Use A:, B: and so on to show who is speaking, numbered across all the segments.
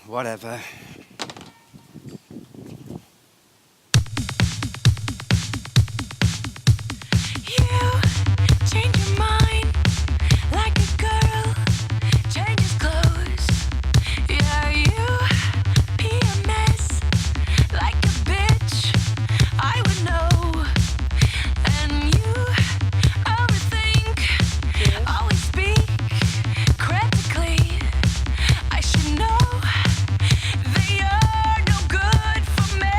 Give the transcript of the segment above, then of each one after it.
A: Whatever.
B: You change your mind like a girl changes clothes. Yeah, you be a mess like a bitch. I would know. And you overthink, always speak critically. I should know that you're no good for me.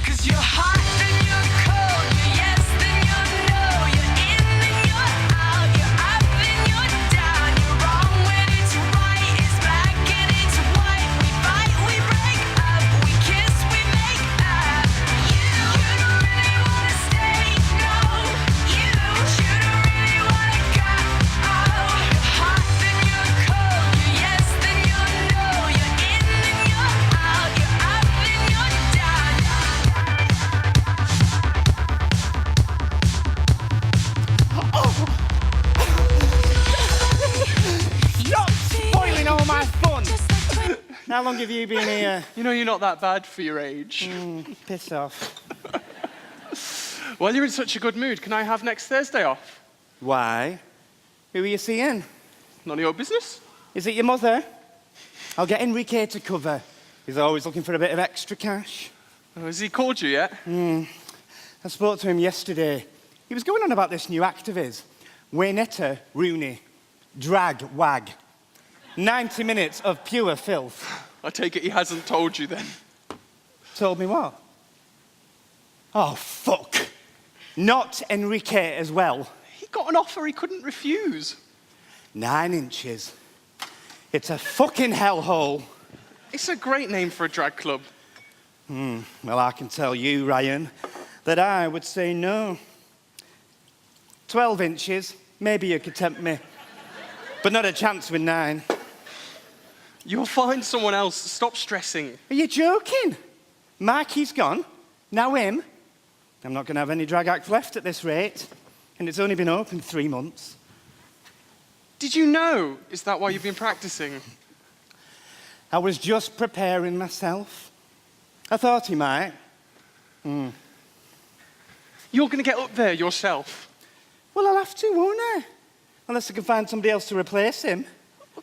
B: 'Cause you're hot, then you're cold, you're yes, then you're no, you're in, then you're out, you're up, then you're down, you're wrong when it's right, it's black and it's white. We fight, we break up, we kiss, we make up. You don't really wanna stay, no. You don't really wanna go. You're hot, then you're cold, you're yes, then you're no, you're in, then you're out, you're up, then you're down.
A: Stop spoiling all my fun! How long have you been here?
C: You know you're not that bad for your age.
A: Piss off.
C: Well, you're in such a good mood. Can I have next Thursday off?
A: Why? Who are you seeing?
C: None of your business.
A: Is it your mother? I'll get Enrique to cover. He's always looking for a bit of extra cash.
C: Oh, has he called you yet?
A: I spoke to him yesterday. He was going on about this new act of his. Waynetta Rooney. Drag wag. 90 minutes of pure filth.
C: I take it he hasn't told you then.
A: Told me what? Oh, fuck. Not Enrique as well.
C: He got an offer he couldn't refuse.
A: 9 inches. It's a fucking hellhole.
C: It's a great name for a drag club.
A: Well, I can tell you, Ryan, that I would say no. 12 inches, maybe you could tempt me. But not a chance with 9.
C: You'll find someone else. Stop stressing.
A: Are you joking? Mikey's gone. Now him. I'm not going to have any drag acts left at this rate. And it's only been open 3 months.
C: Did you know? Is that why you've been practicing?
A: I was just preparing myself. I thought he might.
C: You're going to get up there yourself.
A: Well, I'll have to, won't I? Unless I can find somebody else to replace him.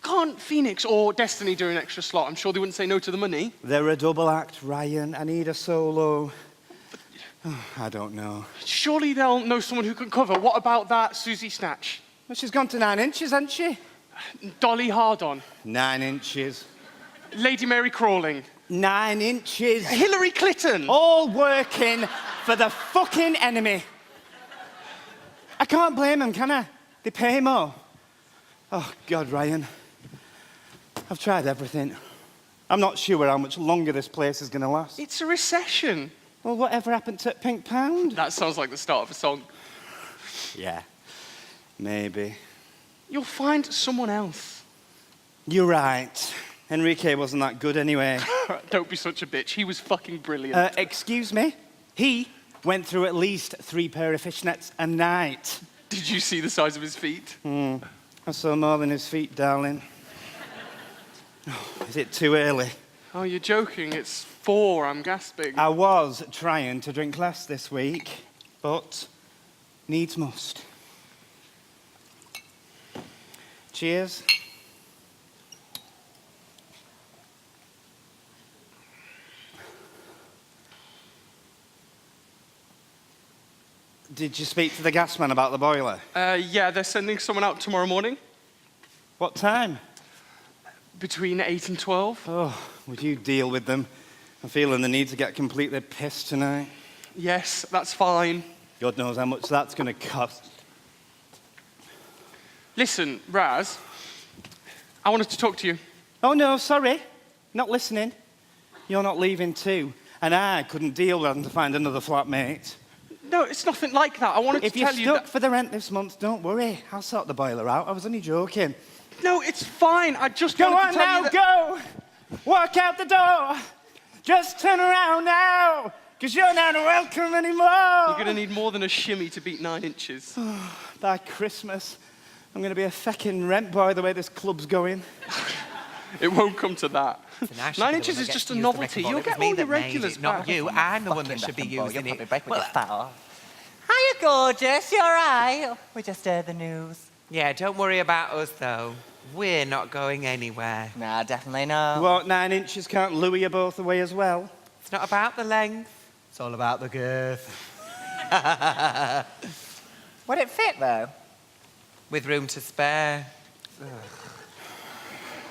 C: Can't Phoenix or Destiny do an extra slot? I'm sure they wouldn't say no to the money.
A: They're a double act, Ryan. I need a solo. Oh, I don't know.
C: Surely they'll know someone who can cover. What about that Susie Snatch?
A: Well, she's gone to 9 inches, hasn't she?
C: Dolly Hardon?
A: 9 inches.
C: Lady Mary Crawling?
A: 9 inches.
C: Hillary Clinton?
A: All working for the fucking enemy. I can't blame them, can I? They pay more. Oh, God, Ryan. I've tried everything. I'm not sure how much longer this place is going to last.
C: It's a recession.
A: Well, whatever happened to Pink Pound?
C: That sounds like the start of a song.
A: Yeah, maybe.
C: You'll find someone else.
A: You're right. Enrique wasn't that good anyway.
C: Don't be such a bitch. He was fucking brilliant.
A: Excuse me? He went through at least 3 pair of fishnets a night.
C: Did you see the size of his feet?
A: I saw more than his feet, darling. Oh, is it too early?
C: Oh, you're joking. It's 4. I'm gasping.
A: I was trying to drink less this week, but needs must. Cheers. Did you speak to the gas man about the boiler?
C: Yeah, they're sending someone out tomorrow morning.
A: What time?
C: Between 8 and 12.
A: Oh, would you deal with them? I'm feeling the need to get completely pissed tonight.
C: Yes, that's fine.
A: God knows how much that's going to cost.
C: Listen, Raz, I wanted to talk to you.
A: Oh, no, sorry. Not listening. You're not leaving too. And I couldn't deal with having to find another flatmate.
C: No, it's nothing like that. I wanted
A: If
C: to
A: you're
C: tell you
A: stuck
C: that...
A: for the rent this month, don't worry. I'll sort the boiler out. I was only joking.
C: No, it's fine. I just
A: Go
C: wanted
A: on
C: to tell
A: now,
C: you that...
A: go! Walk out the door! Just turn around now! Because you're not welcome anymore!
C: You're going to need more than a shimmy to beat 9 inches.
A: By Christmas, I'm going to be a feckin' rent boy the way this club's going.
C: It won't come to that.
D: So now she'll be
C: 9
D: the one
C: inches
D: that
C: is
D: gets
C: just
D: to
C: a
D: use the
C: novelty.
D: wrecking ball.
C: You'll
D: It was
C: get
D: me
C: all your
D: that made
C: regulars
D: it, not
C: back.
D: you. I'm the one that
E: Fucking
D: should be
E: wrecking ball.
D: using
E: You'll
D: it.
E: probably break with
D: Well,
E: your fat arse.
F: Hiya, gorgeous. You all right? We just heard the news.
D: yeah, don't worry about us, though. We're not going anywhere.
E: Nah, definitely not.
A: What, 9 inches can't lure you both away as well?
D: It's not about the length. It's all about the girth.
E: Would it fit, though?
D: With room to spare.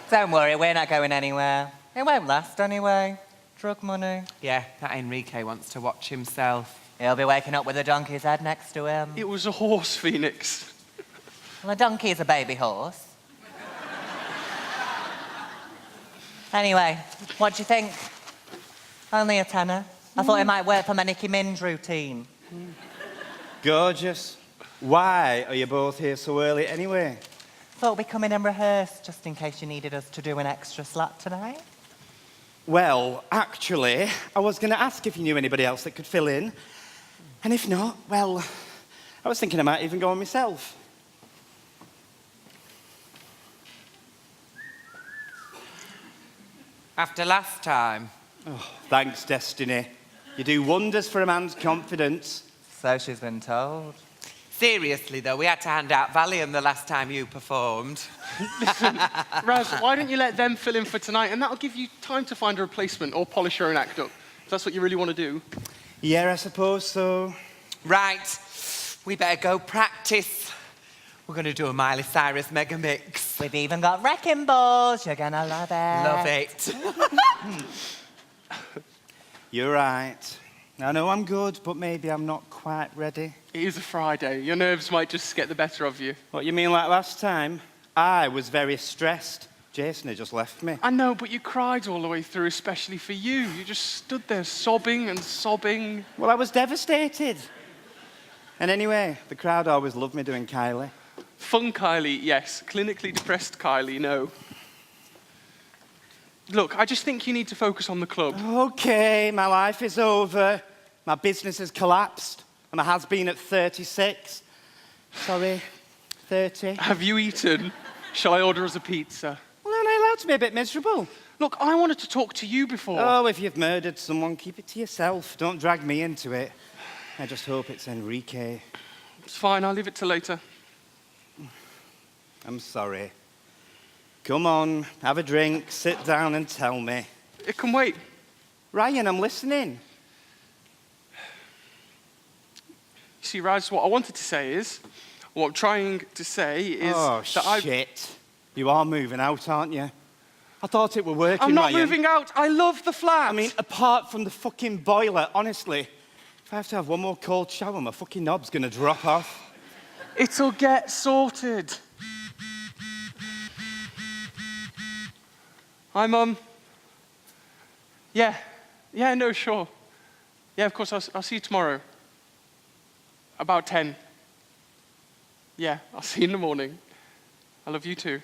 E: Don't worry, we're not going anywhere. It won't last anyway. Drug money.
D: Yeah, that Enrique wants to watch himself.
E: He'll be waking up with a donkey's head next to him.
C: It was a horse, Phoenix.
E: Well, a donkey's a baby horse. Anyway, what do you think? Only a tenner. I thought it might work for my Nicki Minaj routine.
A: Gorgeous. Why are you both here so early anyway?
E: Thought we'd come in and rehearse just in case you needed us to do an extra slot tonight.
A: Well, actually, I was going to ask if you knew anybody else that could fill in. And if not, well, I was thinking I might even go on myself.
D: After last time.
A: Oh, thanks, Destiny. You do wonders for a man's confidence.
E: So she's been told.
D: Seriously, though, we had to hand out Valium the last time you performed.
C: Raz, why don't you let them fill in for tonight, and that'll give you time to find a replacement or polish your own act up. If that's what you really want to do.
A: Yeah, I suppose so.
D: Right, we better go practice. We're going to do a Miley Cyrus mega mix.
E: We've even got wrecking balls. You're gonna love it.
D: Love it.
A: You're right. I know I'm good, but maybe I'm not quite ready.
C: It is a Friday. Your nerves might just get the better of you.
A: What, you mean like last time? I was very stressed. Jason had just left me.
C: I know, but you cried all the way through, especially for you. You just stood there sobbing and sobbing.
A: Well, I was devastated. And anyway, the crowd always loved me doing Kylie.
C: Fun Kylie, yes. Clinically depressed Kylie, no. Look, I just think you need to focus on the club.
A: Okay, my life is over. My business has collapsed. I'm a has-been at 36. Sorry, 30.
C: Have you eaten? Shall I order us a pizza?
A: Well, aren't I allowed to be a bit miserable?
C: Look, I wanted to talk to you before.
A: Oh, if you've murdered someone, keep it to yourself. Don't drag me into it. I just hope it's Enrique.
C: It's fine, I'll leave it till later.
A: I'm sorry. Come on, have a drink, sit down and tell me.
C: It can wait.
A: Ryan, I'm listening.
C: You see, Raz, what I wanted to say is, what I'm trying to say is
A: Oh,
C: that I...
A: shit. You are moving out, aren't you? I thought it were working,
C: I'm not
A: Ryan.
C: moving out. I love the flat.
A: I mean, apart from the fucking boiler, honestly, if I have to have one more cold shower, my fucking knob's gonna drop off.
C: it'll get sorted. Hi, Mum. Yeah, no, sure. Yeah, of course, I'll see you tomorrow. About 10. Yeah, I'll see you in the morning. I love you too.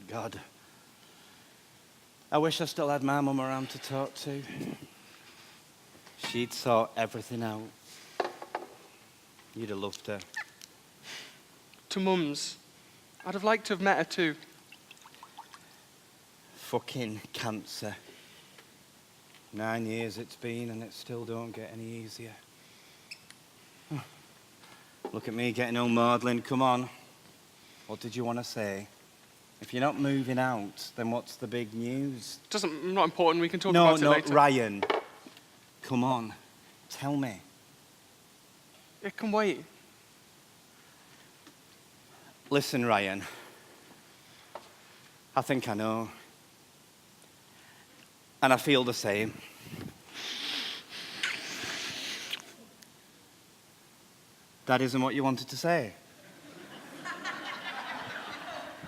A: God. I wish I still had my mum around to talk to. She'd sort everything out. You'd have loved her.
C: To Mum's. I'd have liked to have met her too.
A: Fucking cancer. 9 years it's been and it still don't get any easier. Look at me getting all maudlin. Come on. What did you want to say? If you're not moving out, then what's the big news?
C: Not important. We can talk about it
A: No,
C: later.
A: Ryan. Come on. Tell me.
C: It can wait.
A: Listen, Ryan. I think I know. And I feel the same. That isn't what you wanted to say.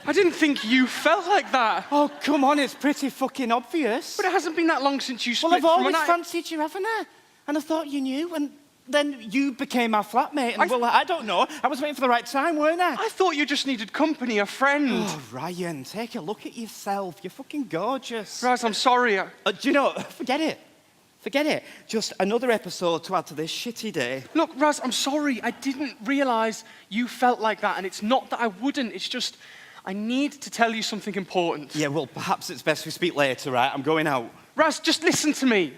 C: I didn't think you felt like that.
A: Oh, come on, it's pretty fucking obvious.
C: But it hasn't been that long since you split
A: Well, I've
C: from
A: always
C: an
A: fancied you, haven't I? And I thought you knew, and then you became my flatmate, and well, I don't know. I was waiting for the right time, weren't I?
C: I thought you just needed company, a friend.
A: Oh, Ryan, take a look at yourself. You're fucking gorgeous.
C: Raz, I'm sorry.
A: Do you know, forget it. Forget it. Just another episode to add to this shitty day.
C: Look, Raz, I'm sorry. I didn't realise you felt like that, and it's not that I wouldn't. It's just I need to tell you something important.
A: Yeah, well, perhaps it's best we speak later, right? I'm going out.
C: Raz, just listen to me.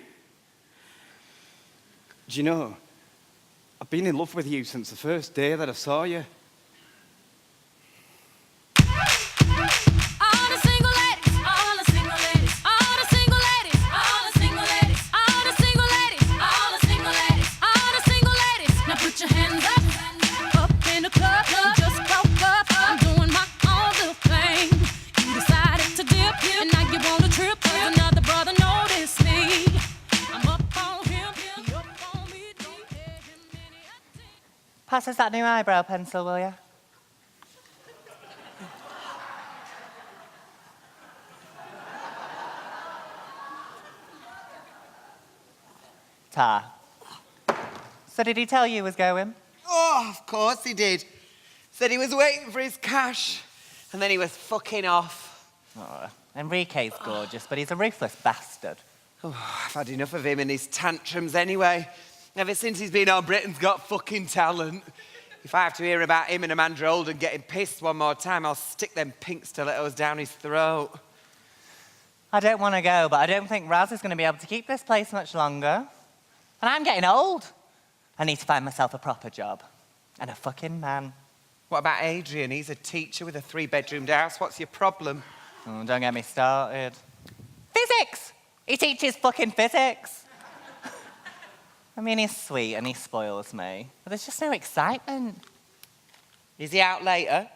A: Do you know, I've been in love with you since the first day that I saw you.
B: All the single ladies, all the single ladies, all the single ladies, all the single ladies, all the single ladies, all the single ladies, all the single ladies. Now put your hands up in the club. You just broke up. I'm doing my own little thing. You decided to dip, and now you want to trip. 'Cause another brother noticed me. I'm up on him, he up on me. Don't pay him any attention.
E: Pass us that new eyebrow pencil, will you? Tar. So did he tell you he was going?
D: Oh, of course he did. Said he was waiting for his cash, and then he was fucking off.
E: Oh, Enrique's gorgeous, but he's a ruthless bastard.
D: Oh, I've had enough of him and his tantrums anyway. Ever since he's been on Britain's Got Fucking Talent. If I have to hear about him and Amanda Holden getting pissed one more time, I'll stick them pink stilettos down his throat.
E: I don't want to go, but I don't think Raz is going to be able to keep this place much longer. And I'm getting old. I need to find myself a proper job. And a fucking man.
D: What about Adrian? He's a teacher with a 3-bedroomed house. What's your problem?
E: Oh, don't get me started. Physics! He teaches fucking physics. I mean, he's sweet and he spoils me. But there's just no excitement.
D: Is he out later?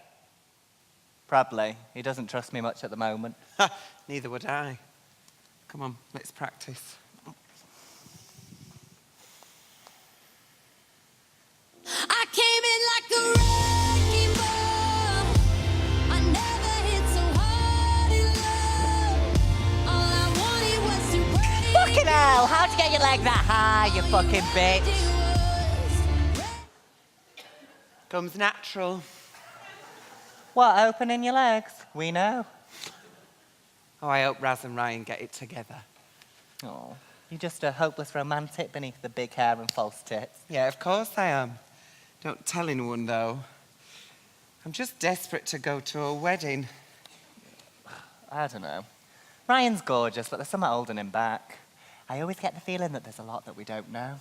E: Probably. He doesn't trust me much at the moment.
D: Neither would I. Come on, let's practice.
B: I came in like a wrecking ball. I never hit so hard in love. All I wanted was to break.
E: Fucking hell! How'd you get your leg that high, you fucking bitch?
D: Comes natural.
E: What, opening your legs? We know.
D: Oh, I hope Raz and Ryan get it together.
E: Oh, you're just a hopeless romantic beneath the big hair and false tits.
D: Yeah, of course I am. Don't tell anyone, though. I'm just desperate to go to a wedding.
E: I don't know. Ryan's gorgeous, but there's something holding him back. I always get the feeling that there's a lot that we don't know.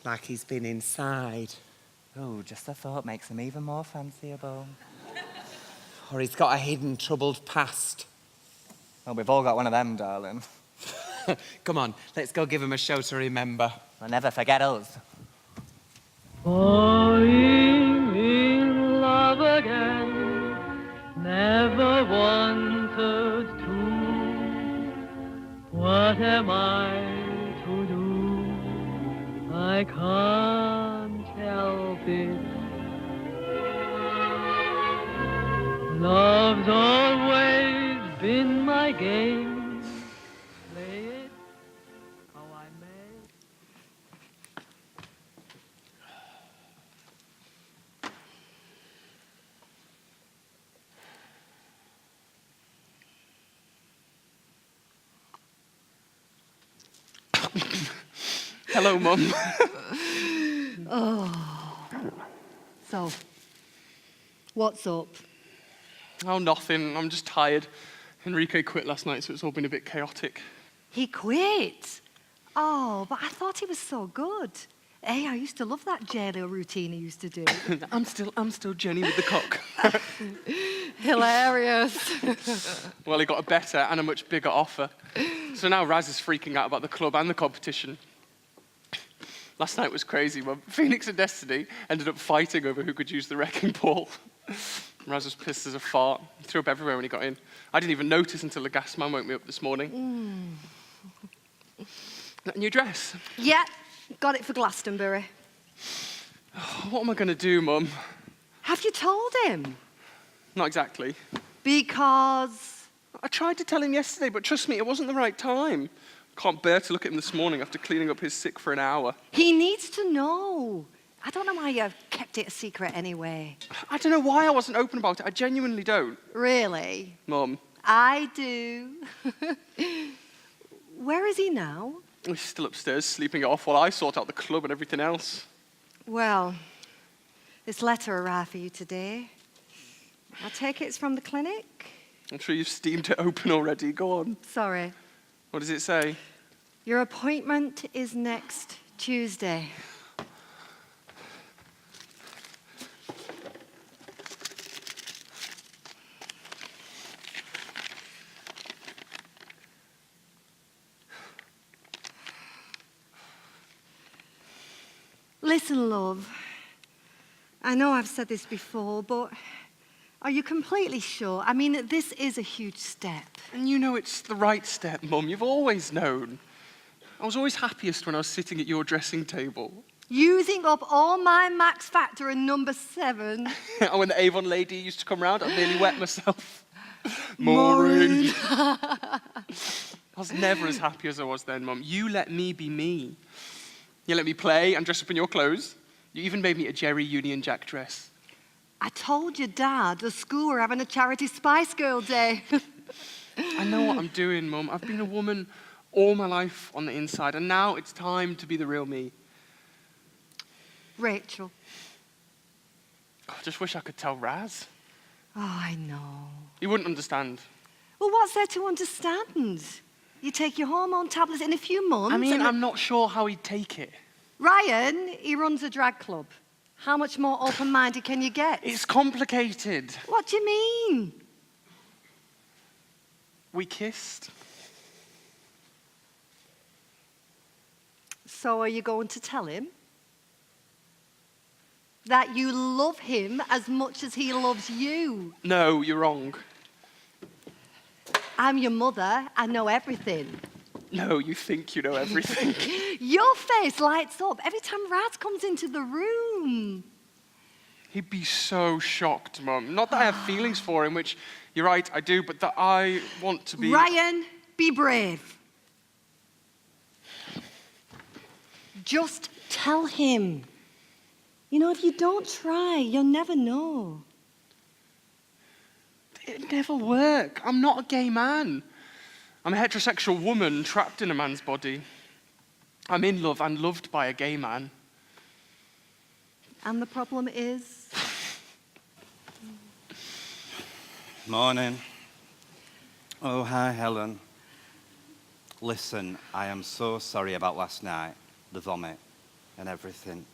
D: Like he's been inside.
E: Oh, just the thought makes him even more fanciable.
D: Or he's got a hidden, troubled past.
E: Well, we've all got one of them, darling.
D: Come on, let's go give him a show to remember.
E: I'll never forget us.
G: Falling in love again, never wanted to. What am I to do? I can't help it. Love's always been my game. Play it how I may.
C: Hello, Mum.
H: So, what's up?
C: Oh, nothing. I'm just tired. Enrique quit last night, so it's all been a bit chaotic.
H: He quit? Oh, but I thought he was so good. Hey, I used to love that jail routine he used to do.
C: I'm still Jenny with the cock.
H: Hilarious.
C: Well, he got a better and a much bigger offer. So now Raz is freaking out about the club and the competition. Last night was crazy. Well, Phoenix and Destiny ended up fighting over who could use the wrecking ball. Raz was pissed as a fart. He threw up everywhere when he got in. I didn't even notice until the gas man woke me up this morning. That new dress?
H: Yeah, got it for Glastonbury.
C: What am I going to do, Mum?
H: Have you told him?
C: Not exactly.
H: Because...
C: I tried to tell him yesterday, but trust me, it wasn't the right time. Can't bear to look at him this morning after cleaning up his sick for an hour.
H: he needs to know. I don't know why you kept it a secret anyway.
C: I don't know why I wasn't open about it. I genuinely don't.
H: Really?
C: Mum.
H: I do. Where is he now?
C: He's still upstairs sleeping it off while I sort out the club and everything else.
H: Well, this letter arrived for you today. I take it it's from the clinic?
C: I'm sure you've steamed it open already. Go on.
H: Sorry.
C: What does it say?
H: Your appointment is next Tuesday. Listen, love. I know I've said this before, but are you completely sure? I mean, this is a huge step.
C: And you know it's the right step, Mum. You've always known. I was always happiest when I was sitting at your dressing table.
H: Using up all my Max Factor and number 7.
C: And when the Avon lady used to come round, I'd nearly wet myself. Maureen. I was never as happy as I was then, Mum. You let me be me. You let me play and dress up in your clothes. You even made me a Jerry Union Jack dress.
H: I told your dad the school were having a charity Spice Girl Day.
C: I know what I'm doing, Mum. I've been a woman all my life on the inside, and now it's time to be the real me.
H: Rachel.
C: I just wish I could tell Raz.
H: Oh, I know.
C: He wouldn't understand.
H: Well, what's there to understand? You take your hormone tablets in a few months.
C: I mean,
H: and
C: I'm not sure how he'd take it.
H: Ryan, he runs a drag club. How much more open-minded can you get?
C: It's complicated.
H: What do you mean?
C: We kissed.
H: So are you going to tell him? That you love him as much as he loves you?
C: No, you're wrong.
H: I'm your mother. I know everything.
C: No, you think you know everything.
H: Your face lights up every time Raz comes into the room.
C: He'd be so shocked, Mum. Not that I have feelings for him, which, you're right, I do, but that I want to be...
H: Ryan, be brave. Just tell him. You know, if you don't try, you'll never know.
C: It'd never work. I'm not a gay man. I'm a heterosexual woman trapped in a man's body. I'm in love and loved by a gay man.
H: And the problem is?
A: Morning. Oh, hi, Helen. Listen, I am so sorry about last night, the vomit and everything.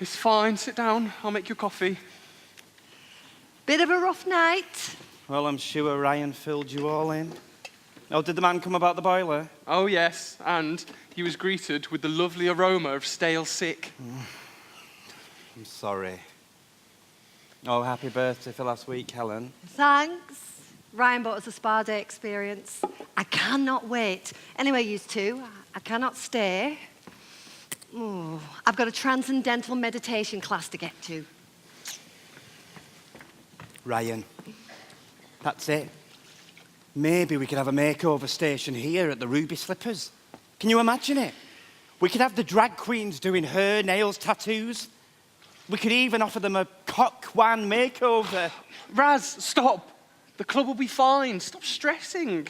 C: It's fine. Sit down. I'll make you coffee.
H: Bit of a rough night.
A: Well, I'm sure Ryan filled you all in. Oh, did the man come about the boiler?
C: Oh, yes, and he was greeted with the lovely aroma of stale sick.
A: I'm sorry. Oh, happy birthday for last week, Helen.
H: Thanks. Ryan bought us a spa day experience. I cannot wait. Anyway, you two, I cannot stay. Oh, I've got a transcendental meditation class to get to.
A: Ryan, that's it. Maybe we could have a makeover station here at the Ruby Slippers. Can you imagine it? We could have the drag queens doing hair, nails, tattoos. We could even offer them a cock-wan makeover.
C: Raz, stop. The club will be fine. Stop stressing.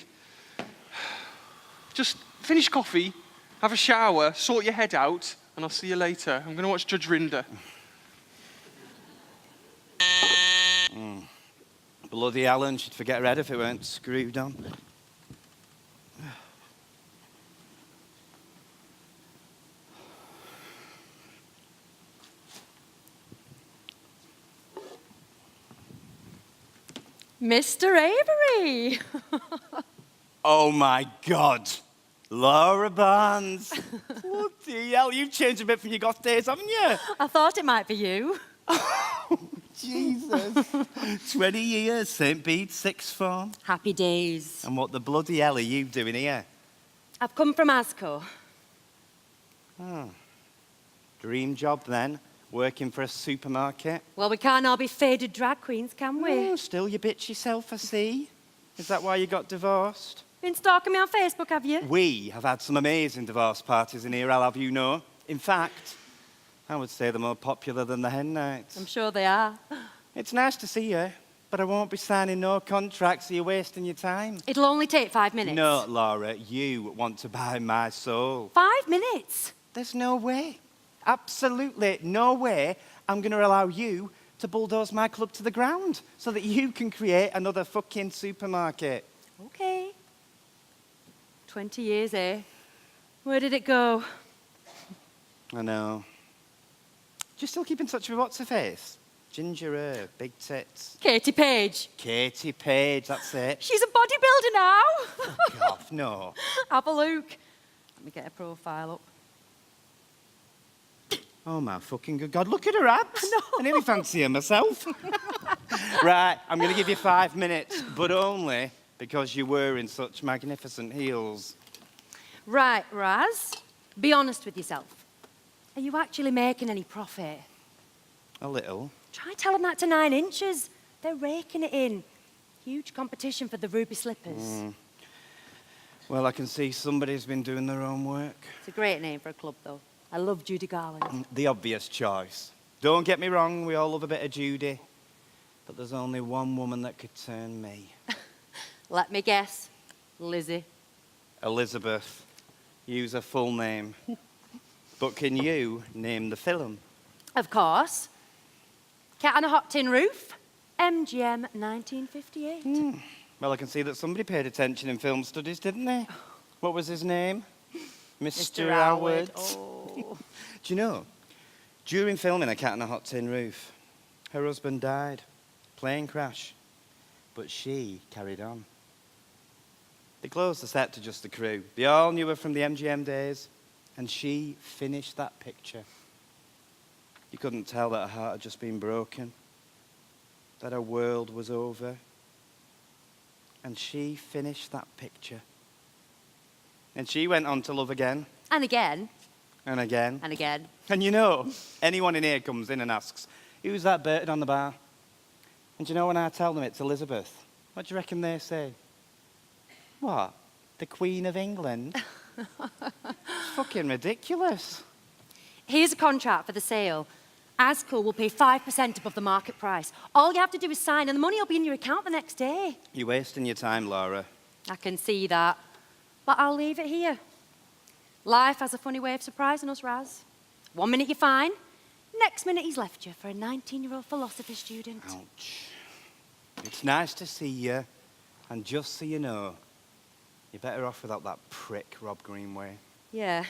C: Just finish coffee, have a shower, sort your head out, and I'll see you later. I'm going to watch Judge Rinder.
A: Bloody Alan, she'd forget her head if it weren't screwed on.
I: Mr. Avery!
A: Oh my God, Laura Barnes. Bloody hell, you've changed a bit from your goth days, haven't you?
I: I thought it might be you.
A: Jesus. 20 years, St. Bede's sixth form.
I: Happy days.
A: And what the bloody hell are you doing here?
I: I've come from Asco.
A: Oh. Dream job then, working for a supermarket.
I: Well, we can't all be faded drag queens, can we?
A: Oh, still you bitch yourself, I see. Is that why you got divorced?
I: Been stalking me on Facebook, have you?
A: We have had some amazing divorce parties in here, I'll have you know. In fact, I would say they're more popular than the hen nights.
I: I'm sure they are.
A: It's nice to see you. But I won't be signing no contracts, so you're wasting your time.
I: It'll only take 5 minutes.
A: No, Laura, you want to buy my soul.
I: 5 minutes?
A: There's no way. Absolutely no way I'm going to allow you to bulldoze my club to the ground so that you can create another fucking supermarket.
I: Okay. 20 years, eh? Where did it go?
A: I know. Do you still keep in touch with what's-her-face? Ginger hair, big tits.
I: Katie Page.
A: Katie Page, that's it.
I: She's a bodybuilder now.
A: Fuck off, no.
I: Have a look. Let me get her profile up.
A: Oh my fucking good God, look at her abs. I nearly fancy her myself. Right, I'm going to give you 5 minutes, but only because you're wearing such magnificent heels.
I: Right, Raz. Be honest with yourself. Are you actually making any profit?
A: A little.
I: Try telling that to 9 Inches. They're raking it in. Huge competition for the ruby slippers.
A: Well, I can see somebody's been doing their own work.
I: It's a great name for a club, though. I love Judy Garland.
A: The obvious choice. Don't get me wrong, we all love a bit of Judy. But there's only one woman that could turn me.
I: Let me guess. Lizzie.
A: Elizabeth. Use her full name. But can you name the film?
I: Of course. Cat on a Hot Tin Roof. MGM 1958.
A: Well, I can see that somebody paid attention in film studies, didn't they? What was his name? Mr. Howard.
I: Oh.
A: Do you know, during filming A Cat on a Hot Tin Roof, her husband died. Plane crash. But she carried on. They closed the set to just the crew. They all knew her from the MGM days, and she finished that picture. You couldn't tell that her heart had just been broken, that her world was over. And she finished that picture. And she went on to love again,
I: And again.
A: and again.
I: And again.
A: And you know, anyone in here comes in and asks, who's that bird on the bar? And you know when I tell them it's Elizabeth, what do you reckon they say? What? The Queen of England? It's fucking ridiculous.
I: Here's a contract for the sale. Asco will pay 5% above the market price. All you have to do is sign, and the money will be in your account the next day.
A: You're wasting your time, Laura.
I: I can see that. But I'll leave it here. Life has a funny way of surprising us, Raz. 1 minute you're fine, next minute he's left you for a 19-year-old philosophy student.
A: Ouch. It's nice to see you, and just so you know, you're better off without that prick, Rob Greenway.
I: Yeah,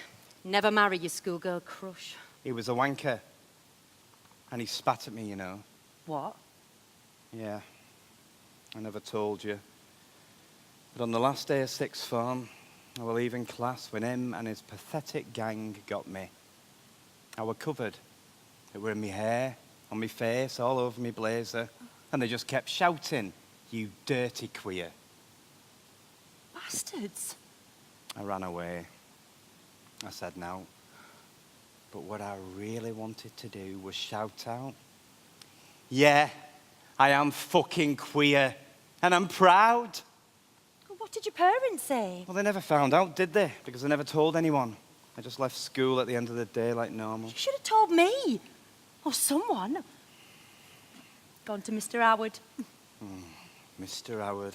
I: never marry your schoolgirl crush.
A: He was a wanker, and he spat at me, you know.
I: What?
A: Yeah, I never told you. But on the last day of sixth form, I was leaving class when him and his pathetic gang got me. I were covered. It were in my hair, on my face, all over me blazer. And they just kept shouting, "You dirty queer."
I: Bastards.
A: I ran away. I said no. But what I really wanted to do was shout out, yeah, I am fucking queer. And I'm proud.
I: What did your parents say?
A: Well, they never found out, did they? Because I never told anyone. I just left school at the end of the day like normal.
I: You should have told me. Or someone. Gone to Mr. Howard.
A: Mr. Howard.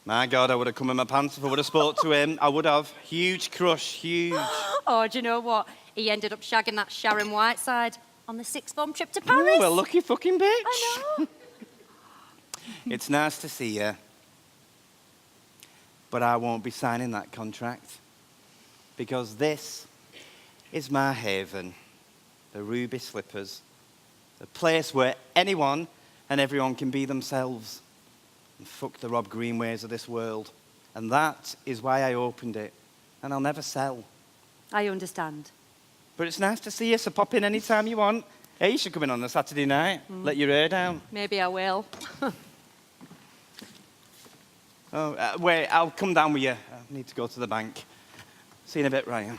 A: My God, I would have come in my pants if I would have spoke to him. I would have. Huge crush, huge.
I: Oh, do you know what? He ended up shagging that Sharon Whiteside on the sixth form trip to
A: Ooh,
I: Paris.
A: a lucky fucking bitch.
I: I know.
A: It's nice to see you. But I won't be signing that contract. Because this is my haven. The Ruby Slippers. The place where anyone and everyone can be themselves. And fuck the Rob Greenways of this world. And that is why I opened it. And I'll never sell.
I: I understand.
A: But it's nice to see you, so pop in any time you want. Hey, you should come in on a Saturday night. Let your hair down.
I: Maybe I will.
A: Oh, wait, I'll come down with you. I need to go to the bank. See you in a bit, Ryan.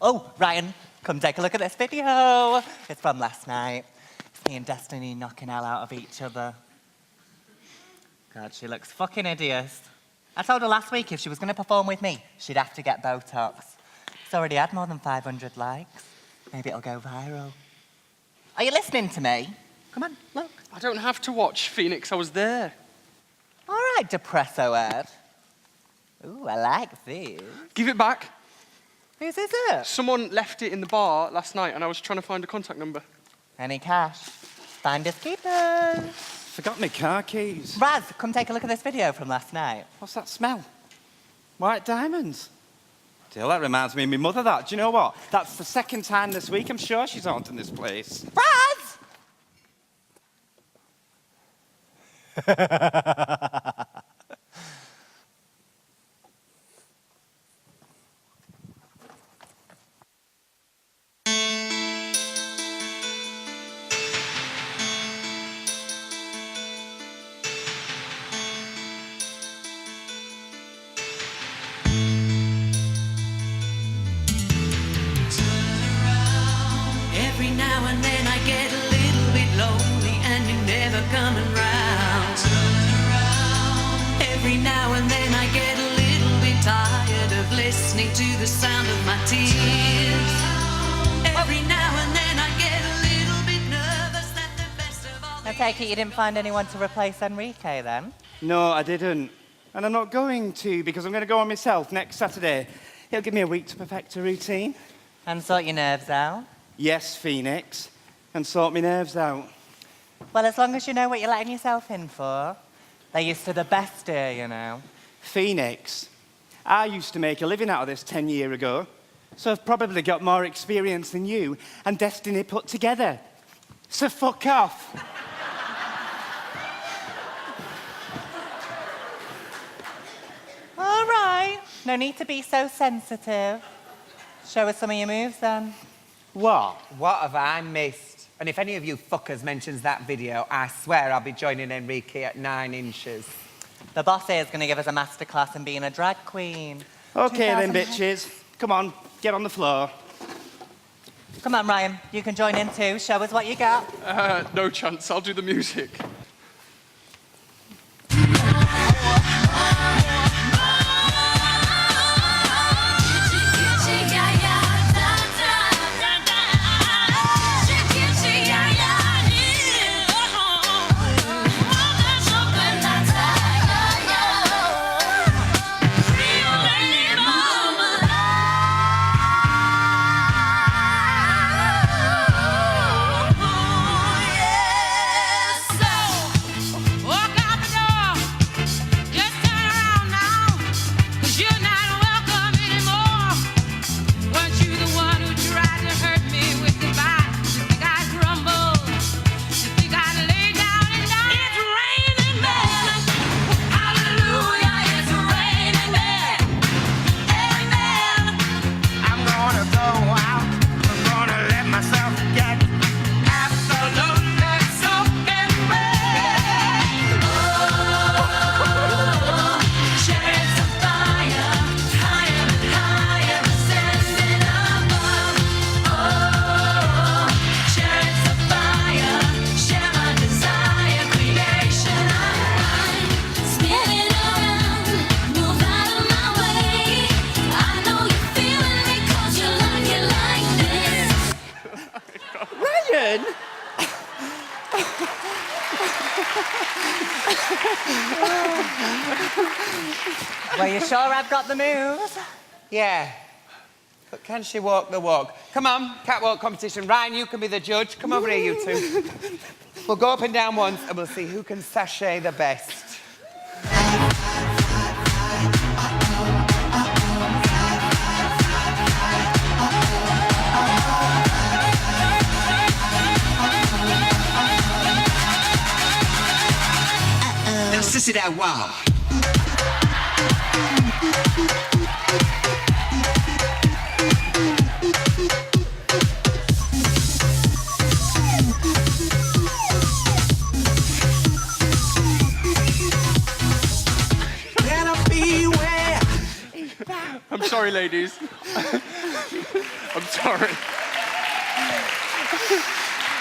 E: Oh, Ryan, come take a look at this video. It's from last night. It's me and Destiny knocking hell out of each other. God, she looks fucking hideous. I told her last week if she was going to perform with me, she'd have to get Botox. It's already had more than 500 likes. Maybe it'll go viral. Are you listening to me? Come on, look.
C: I don't have to watch Phoenix, I was there.
E: All right, Depresso Ed. Ooh, I like this.
C: Give it back.
E: Whose is it?
C: Someone left it in the bar last night and I was trying to find a contact number.
E: Any cash? Finders keepers.
A: Forgot my car keys.
E: Raz, come take a look at this video from last night.
A: What's that smell? White diamonds. Still, that reminds me of my mother, that. Do you know what? That's the second time this week I'm sure she's haunting this place.
E: Raz!
B: Every now and then I get a little bit lonely and you're never coming round. Every now and then I get a little bit tired of listening to the sound of my tears. Every now and then I get a little bit nervous that the best of all
E: I take it you didn't find anyone to replace Enrique then?
A: No, I didn't. And I'm not going to because I'm going to go on myself next Saturday. It'll give me a week to perfect a routine.
E: And sort your nerves out?
A: Yes, Phoenix. And sort my nerves out.
E: Well, as long as you know what you're letting yourself in for. They're used to the best here, you know.
A: Phoenix. I used to make a living out of this 10 years ago. So I've probably got more experience than you and Destiny put together. So fuck off.
E: All right. No need to be so sensitive. Show us some of your moves then.
A: What?
D: What have I missed? And if any of you fuckers mentions that video, I swear I'll be joining Enrique at 9 inches.
E: The boss here is going to give us a masterclass in being a drag queen.
A: Okay then,
E: 2000
A: bitches. Come on, get on the floor.
E: Come on, Ryan. You can join in too. Show us what you got.
C: No chance, I'll do the music.
E: Well, you sure I've got the moves?
D: Yeah. But can she walk the walk? Come on, catwalk competition. Ryan, you can be the judge. Come over here, you two. We'll go up and down once and we'll see who can sashay the best.
J: Now, sissy that wow.
C: I'm sorry, ladies. I'm sorry.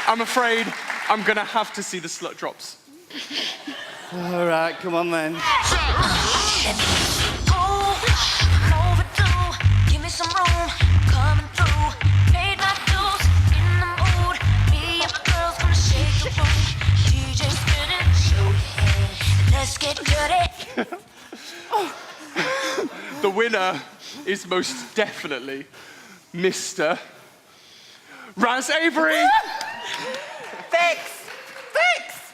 C: I'm afraid I'm gonna have to see the slut drops.
A: All right, come on then.
B: Overdue, give me some room, coming through. Paid my dues, in the mood. Me and my girls gonna shake the room. DJ spinning, show your hand. Let's get dirty.
C: The winner is most definitely Mr. Raz Avery.
E: Thanks!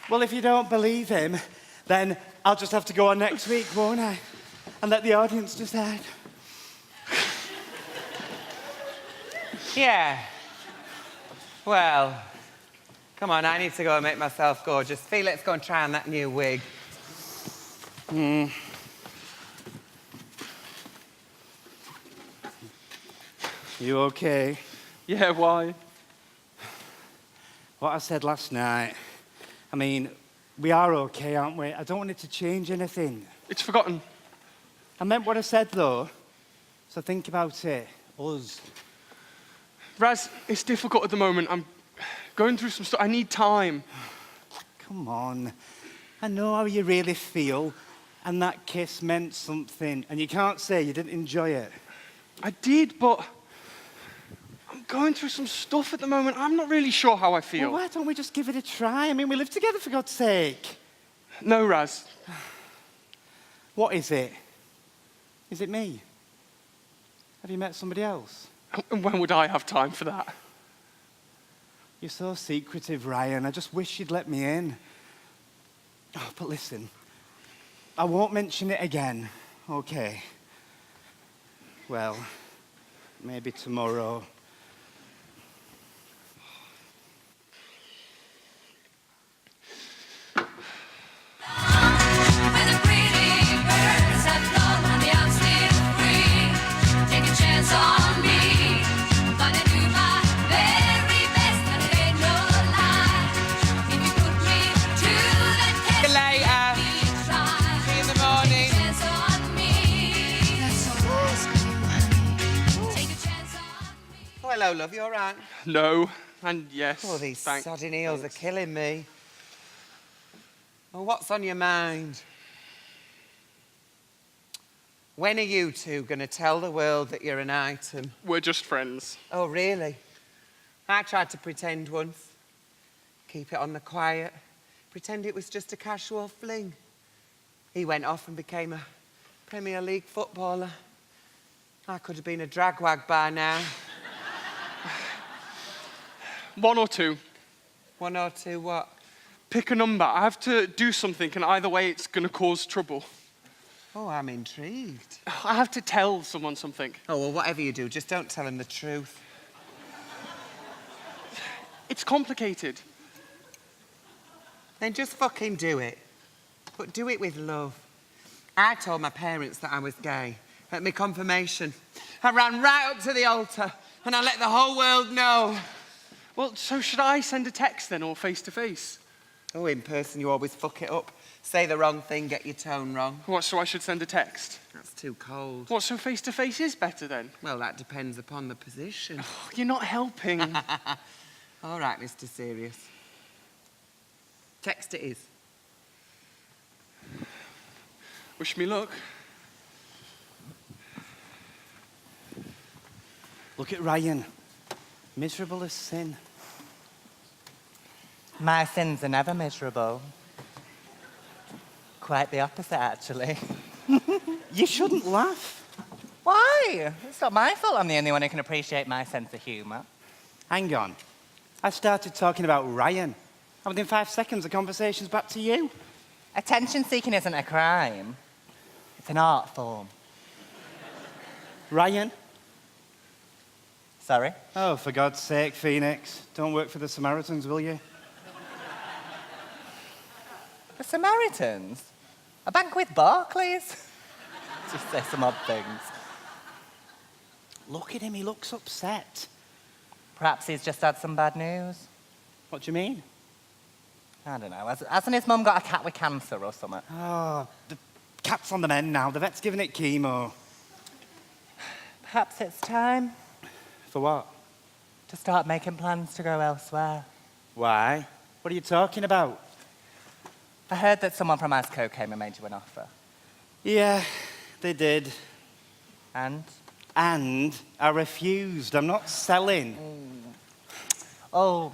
A: Well, if you don't believe him, then I'll just have to go on next week, won't I? And let the audience decide.
D: Yeah. Well, come on, I need to go and make myself gorgeous. Fee, let's go and try on that new wig.
A: You okay?
C: Yeah, why?
A: What I said last night, I mean, we are okay, aren't we? I don't want it to change anything.
C: It's forgotten.
A: I meant what I said, though. So think about it. Us.
C: Raz, it's difficult at the moment. I'm going through some stuff. I need time.
A: Come on. I know how you really feel, and that kiss meant something, and you can't say you didn't enjoy it.
C: I did, but I'm going through some stuff at the moment. I'm not really sure how I feel.
A: Well, why don't we just give it a try? I mean, we live together, for God's sake.
C: No, Raz.
A: What is it? Is it me? Have you met somebody else?
C: And when would I have time for that?
A: You're so secretive, Ryan. I just wish you'd let me in. Oh, but listen, I won't mention it again, okay? Well, maybe tomorrow.
B: When the pretty birds have flown, honey, I'm still free. Take a chance on me. Gonna do my very best, and it ain't no lie. If you put me to the test,
D: See you later.
B: try.
D: See you in the morning.
B: Take a chance on me. That's all I ask you, honey. Take a chance on me.
D: Oh, hello, love, you all right?
C: No, and yes.
D: Oh, these
C: thanks.
D: sodding eels are killing me. Well, what's on your mind? When are you two going to tell the world that you're an item?
C: We're just friends.
D: Oh, really? I tried to pretend once. Keep it on the quiet. Pretend it was just a casual fling. He went off and became a Premier League footballer. I could have been a dragwag by now.
C: One or two.
D: One or two what?
C: Pick a number. I have to do something, and either way, it's going to cause trouble.
D: Oh, I'm intrigued.
C: I have to tell someone something.
D: Oh, well, whatever you do, just don't tell him the truth.
C: It's complicated.
D: Then just fucking do it. But do it with love. I told my parents that I was gay at my confirmation. I ran right up to the altar and I let the whole world know.
C: Well, so should I send a text then, or face to face?
D: Oh, in person you always fuck it up. Say the wrong thing, get your tone wrong.
C: What, so I should send a text?
D: That's too cold.
C: What, so face to face is better then?
D: Well, that depends upon the position.
C: Oh, you're not helping.
D: All right, Mr. Serious. Text it is.
C: Wish me luck.
A: Look at Ryan. Miserable as sin.
E: My sins are never miserable. Quite the opposite, actually.
A: You shouldn't laugh.
E: Why? It's not my fault I'm the only one who can appreciate my sense of humour.
A: Hang on. I started talking about Ryan. And within 5 seconds, the conversation's back to you.
E: Attention-seeking isn't a crime. It's an art form.
A: Ryan?
E: Sorry?
A: Oh, for God's sake, Phoenix. Don't work for the Samaritans, will you?
E: The Samaritans? A bank with Barclays? Just say some odd things.
A: Look at him, he looks upset.
E: Perhaps he's just had some bad news.
A: What do you mean?
E: I don't know. Hasn't his mum got a cat with cancer or something?
A: Oh, the cat's on the mend now. The vet's giving it chemo.
E: Perhaps it's time.
A: For what?
E: To start making plans to go elsewhere.
A: Why? What are you talking about?
E: I heard that someone from ASCO came and made you an offer.
A: Yeah, they did.
E: And?
A: And I refused. I'm not selling.
E: Oh,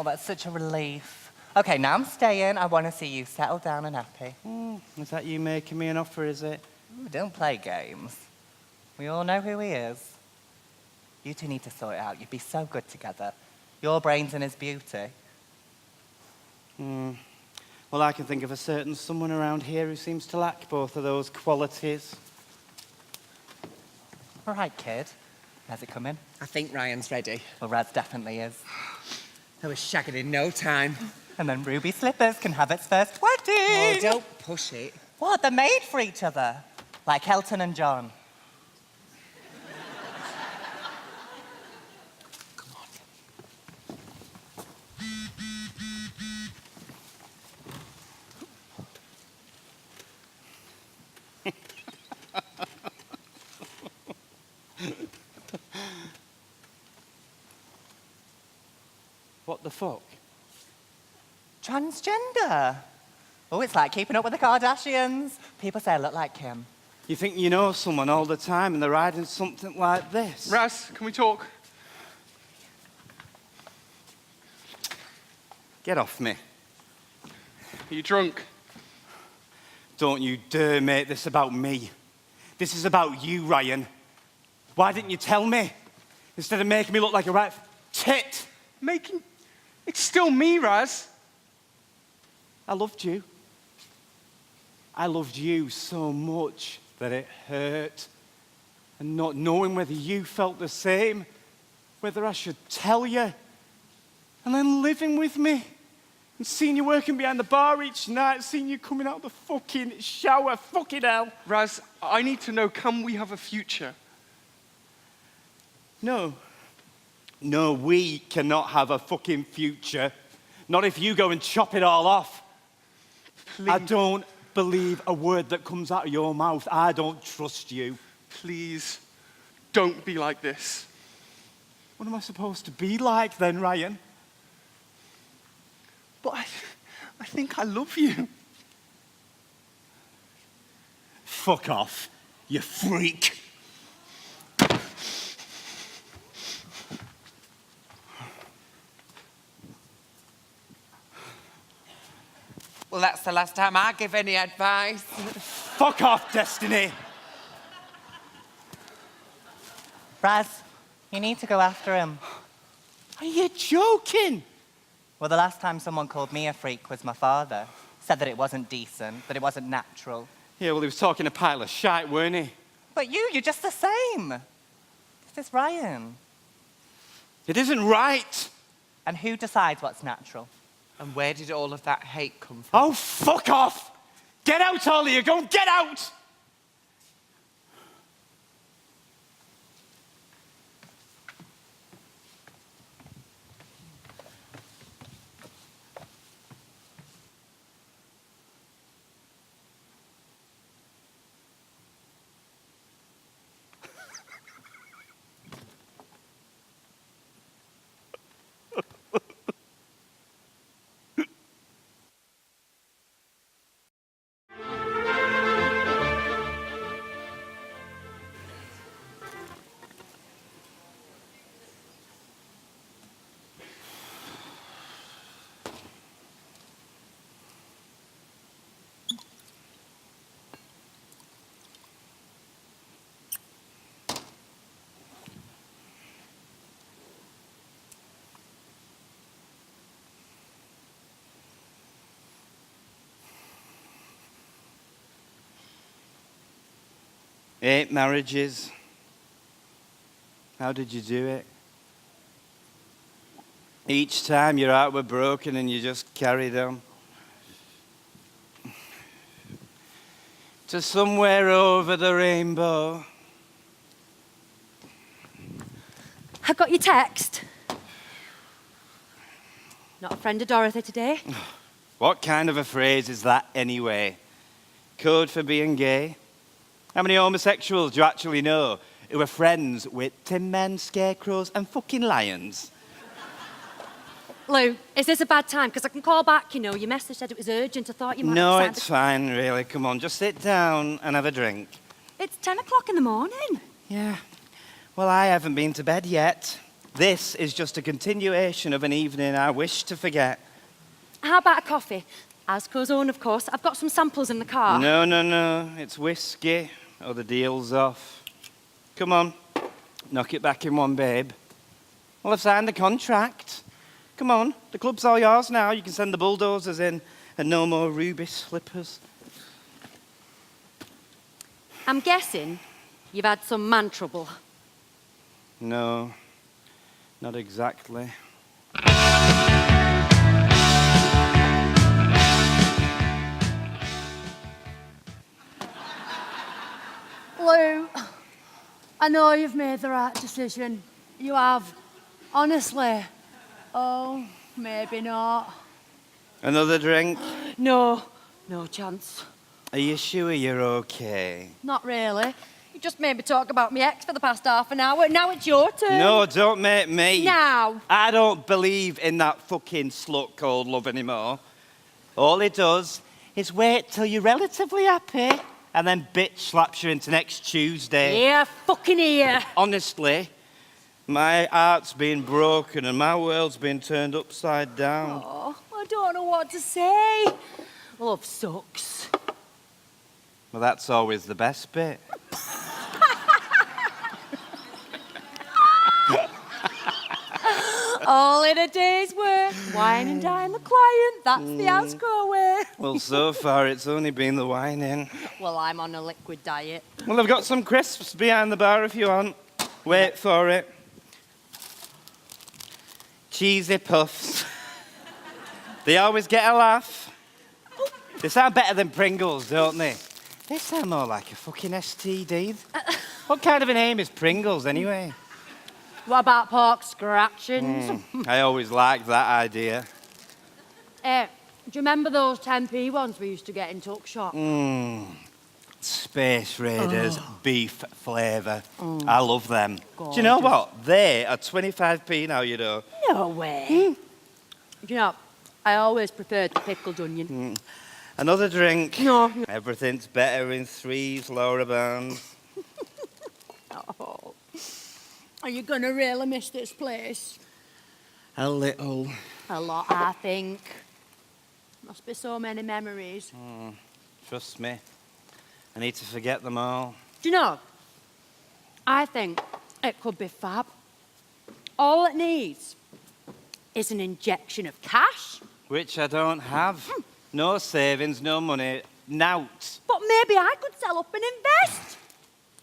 E: that's such a relief. Okay, now I'm staying. I want to see you settle down and happy.
A: Is that you making me an offer, is it?
E: Ooh, don't play games. We all know who he is. You two need to sort it out. You'd be so good together. Your brains and his beauty.
A: Well, I can think of a certain someone around here who seems to lack both of those qualities.
E: All right, kid. How's it coming?
D: I think Ryan's ready.
E: Well, Raz definitely is.
D: I was shagging in no time.
E: And then Ruby Slippers can have its first
D: Oh,
E: wedding.
D: don't push it.
E: What? They're made for each other. Like Elton and John.
A: What the fuck?
E: Transgender. Oh, it's like keeping up with the Kardashians. People say I look like Kim.
A: You think you know someone all the time and they're hiding something like this?
C: Raz, can we talk?
A: Get off me.
C: Are you drunk?
A: Don't you dare make this about me. This is about you, Ryan. Why didn't you tell me? Instead of making me look like a right tit.
C: It's still me, Raz.
A: I loved you. I loved you so much that it hurt. And not knowing whether you felt the same, whether I should tell you. And then living with me. And seeing you working behind the bar each night, seeing you coming out of the fucking shower. Fucking hell.
C: Raz, I need to know, can we have a future?
A: No. No, we cannot have a fucking future. Not if you go and chop it all off.
C: Please.
A: I don't believe a word that comes out of your mouth. I don't trust you.
C: Please, don't be like this.
A: What am I supposed to be like then, Ryan?
C: But I think I love you.
A: Fuck off, you freak.
D: Well, that's the last time I give any advice.
A: Fuck off, Destiny.
E: Raz, you need to go after him.
A: Are you joking?
E: Well, the last time someone called me a freak was my father. Said that it wasn't decent, that it wasn't natural.
A: Yeah, well, he was talking a pile of shite, weren't he?
E: But you're just the same. This is Ryan.
A: It isn't right.
E: And who decides what's natural?
D: And where did all of that hate come from?
A: Oh, fuck off. Get out, all of you. Go and get out. Eight marriages. How did you do it? Each time your heart were broken and you just carried on. To somewhere over the rainbow.
I: I got your text. Not a friend of Dorothy today.
A: What kind of a phrase is that anyway? Code for being gay? How many homosexuals do you actually know? who are friends with tin men, scarecrows, and fucking lions.
I: Lou, is this a bad time? Because I can call back, you know. Your message said it was urgent. I thought you might
A: No,
I: have
A: it's fine, really. Come on, just sit down and have a drink.
I: It's 10 o'clock in the morning.
A: Yeah. Well, I haven't been to bed yet. This is just a continuation of an evening I wish to forget.
I: How about a coffee? Asco's own, of course. I've got some samples in the car.
A: No, no, no. It's whiskey or the deal's off. Come on. Knock it back in one, babe. Well, I've signed the contract. Come on. The club's all yours now. You can send the bulldozers in and no more ruby slippers.
I: I'm guessing you've had some man trouble.
A: No, not exactly.
K: Lou, I know you've made the right decision. You have. Honestly. Oh, maybe not.
A: Another drink?
I: No chance.
A: Are you sure you're okay?
I: Not really. You just made me talk about my ex for the past half an hour. Now it's your turn.
A: No, don't make me.
I: Now.
A: I don't believe in that fucking slut called love anymore. All it does is wait till you're relatively happy and then bitch slaps you into next Tuesday.
I: Yeah, fucking here.
A: Honestly, my heart's been broken and my world's been turned upside down.
I: Oh, I don't know what to say. Love sucks.
A: Well, that's always the best bit.
I: All in a day's work. Wine and dine the client. That's the Asco way.
A: Well, so far it's only been the whining.
I: Well, I'm on a liquid diet.
A: Well, I've got some crisps behind the bar if you want. Wait for it. Cheesy puffs. They always get a laugh. They sound better than Pringles, don't they? They sound more like a fucking STD. What kind of a name is Pringles, anyway?
I: What about pork scratchings?
A: I always liked that idea.
I: Do you remember those 10p ones we used to get in Tuck Shop?
A: Space Raiders, beef flavour. I love them. Do you know what? They are 25p now, you know.
I: No way. Do you know, I always preferred the pickled onion.
A: Another drink.
I: No.
A: Everything's better in threes, Laura Barnes.
K: Oh. Are you gonna really miss this place?
A: A little.
I: A lot, I think. Must be so many memories.
A: Trust me. I need to forget them all.
I: Do you know, I think it could be fab. All it needs is an injection of cash.
A: Which I don't have. No savings, no money, nout.
I: But maybe I could sell up and invest.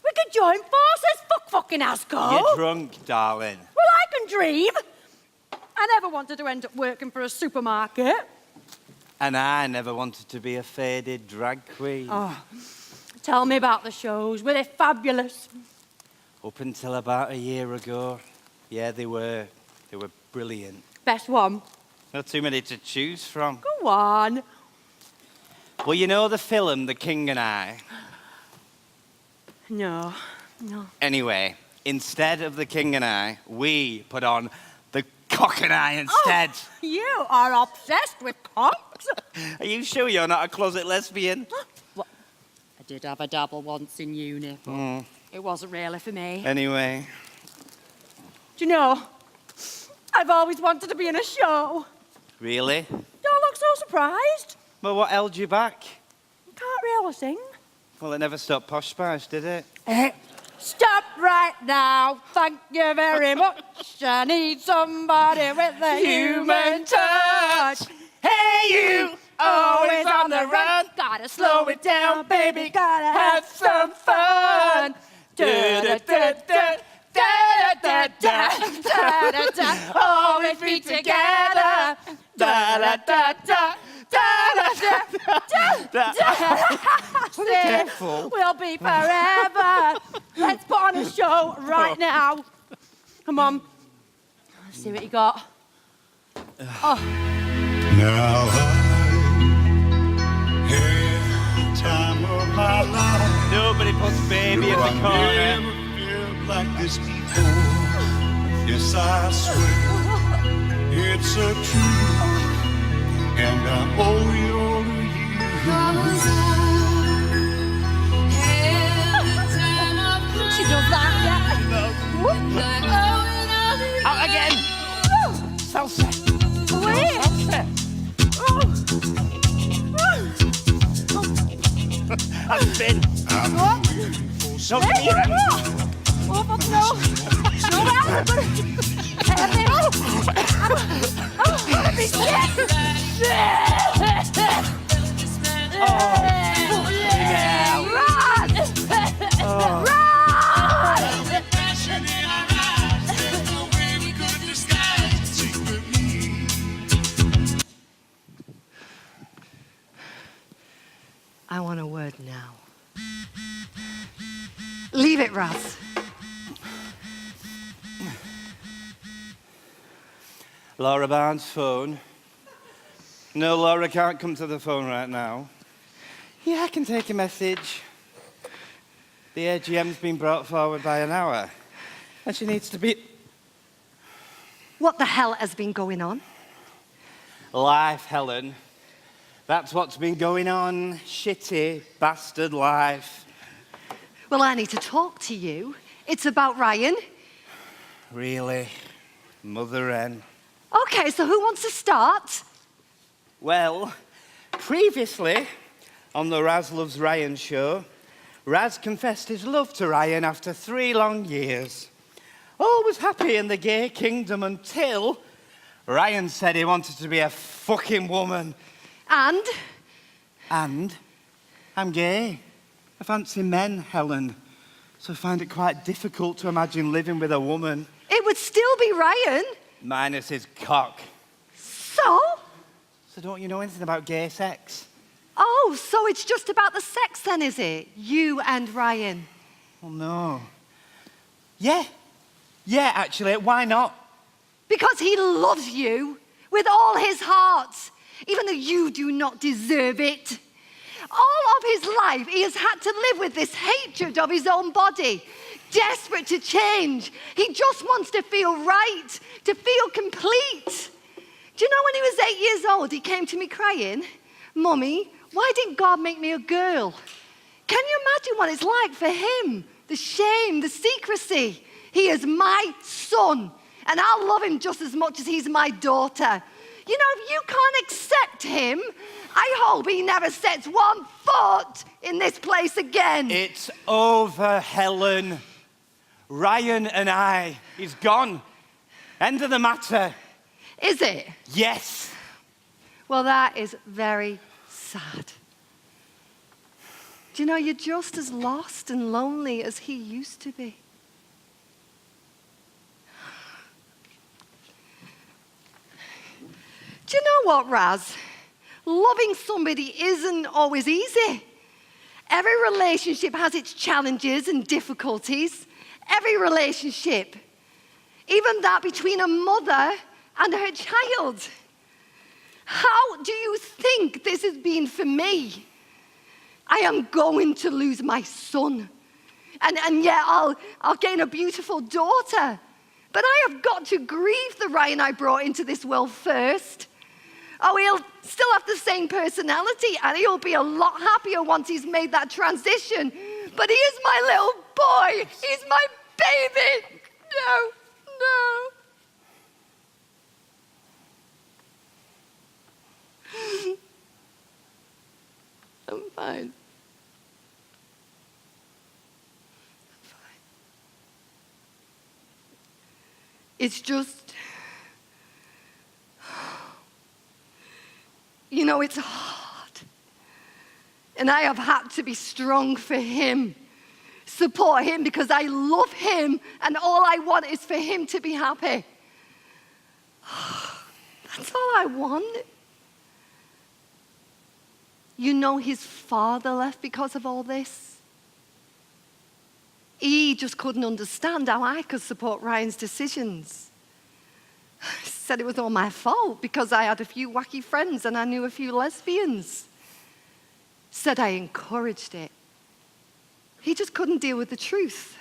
I: We could join forces. Fucking Asco.
A: You're drunk, darling.
I: Well, I can dream. I never wanted to end up working for a supermarket.
A: And I never wanted to be a faded drag queen.
I: Oh, tell me about the shows. Were they fabulous?
A: Up until about a year ago. Yeah, they were. They were brilliant.
I: Best one?
A: Not too many to choose from.
I: Go on.
A: Well, you know the film The King and I?
I: No.
A: Anyway, instead of The King and I, we put on The Cock and I instead.
I: Oh, you are obsessed with cocks.
A: Are you sure you're not a closet lesbian?
I: What? I did have a dabble once in uni, but it wasn't really for me.
A: Anyway.
I: Do you know, I've always wanted to be in a show.
A: Really?
I: Don't look so surprised.
A: Well, what held you back?
I: Can't really sing.
A: Well, it never stopped Posh Spice, did it?
I: Stop right now. Thank you very much. I need somebody with a human touch. Hey, you, always on the run. Gotta slow it down, baby. Gotta have some fun. Always be together.
A: Careful.
I: We'll be forever. Let's put on a show right now. Come on. Let's see what you got.
J: Now I had time of my life.
A: Nobody puts baby in the corner.
L: this before. Yes, I swear it's a truth, and I owe it all to you.
I: She does that, yeah.
A: Out again. Salsa.
I: Wait.
A: That's been.
L: I'm waiting for some
A: No, come here.
I: Oh, fuck no. No, I'm gonna... I'm gonna be sick. Run! Run!
L: passion in our eyes. There's no way we could disguise it secretly.
H: I want a word now. Leave it, Raz.
A: Laura Barnes' phone. No, Laura can't come to the phone right now. Yeah, I can take a message. The AGM's been brought forward by an hour, and she needs to be...
H: What the hell has been going on?
A: Life, Helen. That's what's been going on. Shitty, bastard life.
H: Well, I need to talk to you. It's about Ryan.
A: Really? Mother hen.
H: Okay, so who wants to start?
A: Well, previously, on the Raz Loves Ryan show, Raz confessed his love to Ryan after 3 long years. All was happy in the gay kingdom until Ryan said he wanted to be a fucking woman.
H: And?
A: And I'm gay. I fancy men, Helen. So I find it quite difficult to imagine living with a woman.
H: It would still be Ryan.
A: Minus his cock.
H: So?
A: So don't you know anything about gay sex?
H: Oh, so it's just about the sex then, is it? You and Ryan.
A: Well, no. Yeah. Yeah, actually. Why not?
H: Because he loves you with all his heart, even though you do not deserve it. All of his life, he has had to live with this hatred of his own body, desperate to change. He just wants to feel right, to feel complete. Do you know when he was 8 years old, he came to me crying, "Mummy, why didn't God make me a girl?" Can you imagine what it's like for him? The shame, the secrecy. He is my son, and I love him just as much as he's my daughter. You know, if you can't accept him, I hope he never sets 1 foot in this place again.
A: It's over, Helen. Ryan and I, he's gone. End of the matter.
H: Is it?
A: Yes.
H: Well, that is very sad. Do you know, you're just as lost and lonely as he used to be. Do you know what, Raz? Loving somebody isn't always easy. Every relationship has its challenges and difficulties. Every relationship. Even that between a mother and her child. How do you think this has been for me? I am going to lose my son. And yet I'll gain a beautiful daughter. But I have got to grieve the Ryan I brought into this world first. Oh, he'll still have the same personality, and he'll be a lot happier once he's made that transition. But he is my little boy. He's my baby. No, no. I'm fine. I'm fine. It's just, you know, it's hard. And I have had to be strong for him, support him because I love him and all I want is for him to be happy. That's all I want. You know his father left because of all this. He just couldn't understand how I could support Ryan's decisions. He said it was all my fault because I had a few wacky friends and I knew a few lesbians. Said I encouraged it. He just couldn't deal with the truth.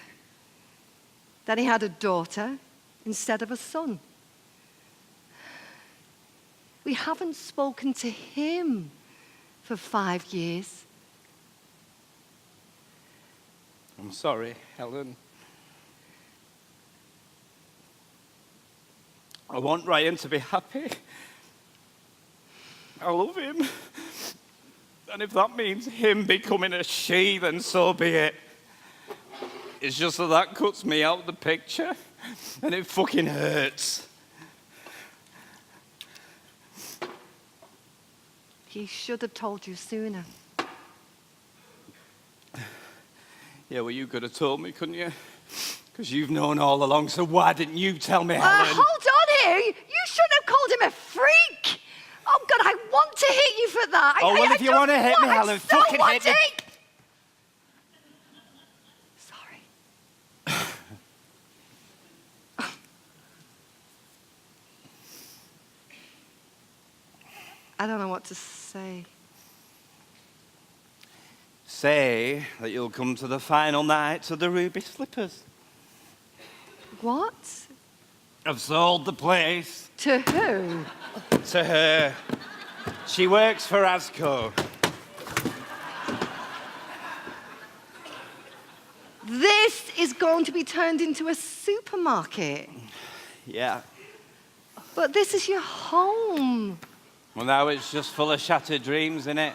H: Then he had a daughter instead of a son. We haven't spoken to him for 5 years.
A: I'm sorry, Helen. I want Ryan to be happy. I love him. And if that means him becoming a she, then so be it. It's just that cuts me out of the picture. And it fucking hurts.
H: He should have told you sooner.
A: Yeah, well, you could have told me, couldn't you? Because you've known all along, so why didn't you tell me, Helen?
H: Hold on here. You shouldn't have called him a freak. Oh, God, I want to hit you for that.
A: Oh, well, if you want to hit me, Helen, fucking hit me.
H: Sorry. I don't know what to say.
A: Say that you'll come to the final night of the Ruby Slippers.
H: What?
A: I've sold the place.
H: To who?
A: To her. She works for Asco.
H: This is going to be turned into a supermarket.
A: Yeah.
H: But this is your home.
A: Well, now it's just full of shattered dreams, innit?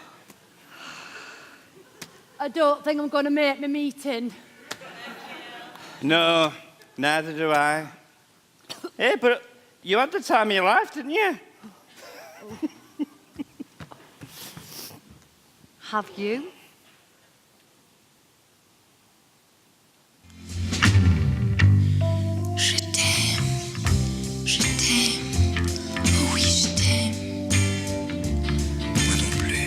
K: I don't think I'm going to make my meeting.
A: No, neither do I. Hey, but you had the time of your life, didn't you?
H: Have you?
B: Je t'aime, oh oui je t'aime.
L: Moi non plus.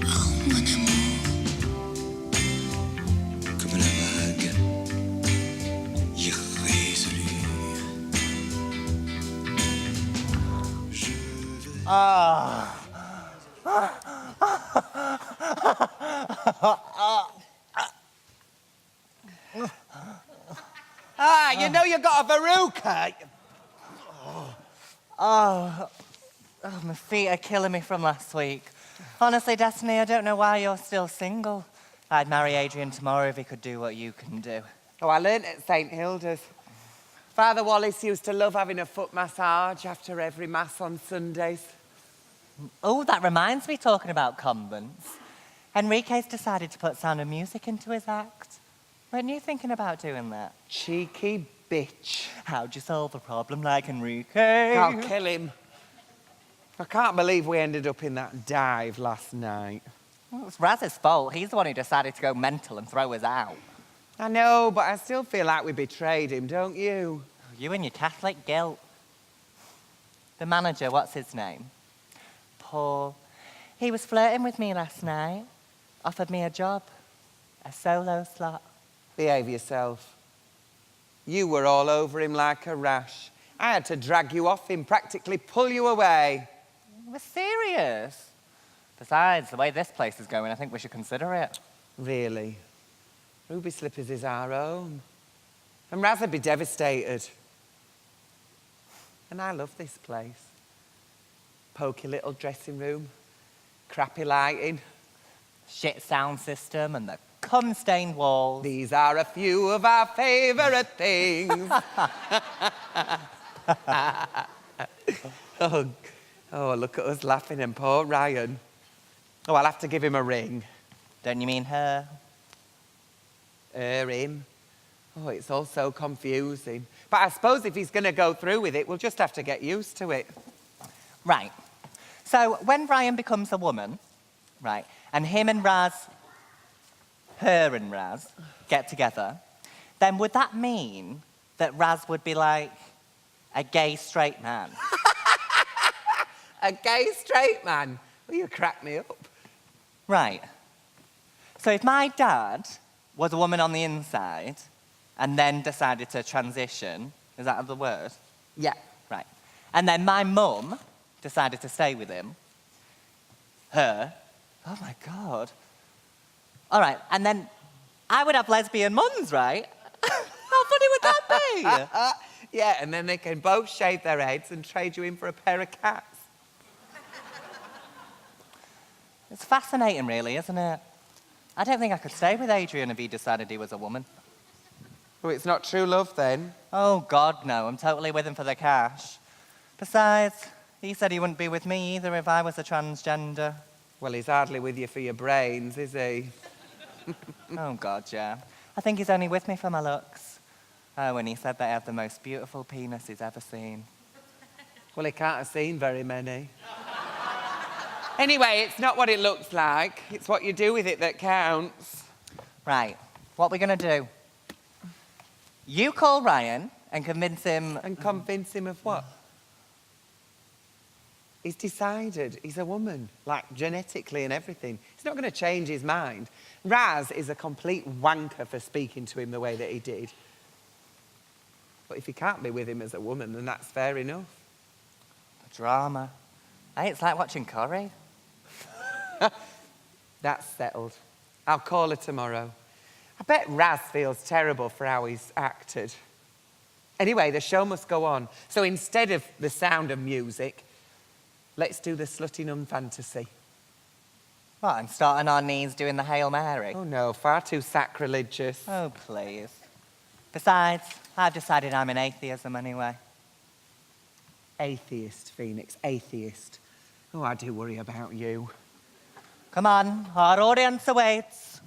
B: Oh mon amour,
L: Comme la vague irrésolue.
D: You know you got a verruca.
E: Oh, my feet are killing me from last week. Honestly, Destiny, I don't know why you're still single. I'd marry Adrian tomorrow if he could do what you can do.
D: Oh, I learnt at St Hilda's. Father Wallace used to love having a foot massage after every mass on Sundays.
E: Oh, that reminds me, talking about convents. Enrique's decided to put Sound of Music into his act. Weren't you thinking about doing that?
D: Cheeky bitch.
E: How'd you solve a problem like Enrique?
D: I'll kill him. I can't believe we ended up in that dive last night.
E: Well, it was Raz's fault. He's the one who decided to go mental and throw us out.
D: I know, but I still feel like we betrayed him, don't you?
E: You and your Catholic guilt. The manager, what's his name? Paul. He was flirting with me last night. Offered me a job. A solo slot.
D: Behave yourself. You were all over him like a rash. I had to drag you off him, practically pull you away.
E: We're serious. Besides, the way this place is going, I think we should consider it.
D: Really? Ruby Slippers is our own. And Raz would be devastated. And I love this place. Pokey little dressing room, crappy lighting.
E: Shit sound system and the cum-stained walls.
D: These are a few of our favourite things. oh, look at us laughing and poor Ryan. Oh, I'll have to give him a ring.
E: Don't you mean her?
D: Him. Oh, it's all so confusing. But I suppose if he's going to go through with it, we'll just have to get used to it.
E: Right. So when Ryan becomes a woman, right, and him and Raz, her and Raz, get together, then would that mean that Raz would be like a gay straight man?
D: A gay straight man? Well, you crack me up.
E: Right. So if my dad was a woman on the inside and then decided to transition, is that the word?
D: Yeah.
E: Right. And then my mum decided to stay with him. Her. Oh my God. All right. And then I would have lesbian mums, right? How funny would that be?
D: Yeah, and then they can both shave their heads and trade you in for a pair of cats.
E: It's fascinating, really, isn't it? I don't think I could stay with Adrian if he decided he was a woman.
D: Oh, it's not true love, then?
E: Oh, God, no. I'm totally with him for the cash. Besides, he said he wouldn't be with me either if I was a transgender.
D: Well, he's hardly with you for your brains, is he?
E: Oh, God, yeah. I think he's only with me for my looks. Oh, and he said that I have the most beautiful penis he's ever seen.
D: Well, he can't have seen very many. Anyway, it's not what it looks like. It's what you do with it that counts.
E: Right. What we're going to do? You call Ryan and convince him...
D: And convince him of what? He's decided he's a woman, like genetically and everything. He's not going to change his mind. Raz is a complete wanker for speaking to him the way that he did. But if he can't be with him as a woman, then that's fair enough.
E: Drama. Hey, it's like watching Corrie.
D: That's settled. I'll call her tomorrow. I bet Raz feels terrible for how he's acted. Anyway, the show must go on. So instead of the sound of music, let's do the slutty nun fantasy.
E: What, and start on our knees doing the Hail Mary?
D: Oh no, far too sacrilegious.
E: Oh, please. Besides, I've decided I'm an atheism anyway.
D: Atheist, Phoenix, atheist. Oh, I do worry about you.
E: Come on, our audience awaits.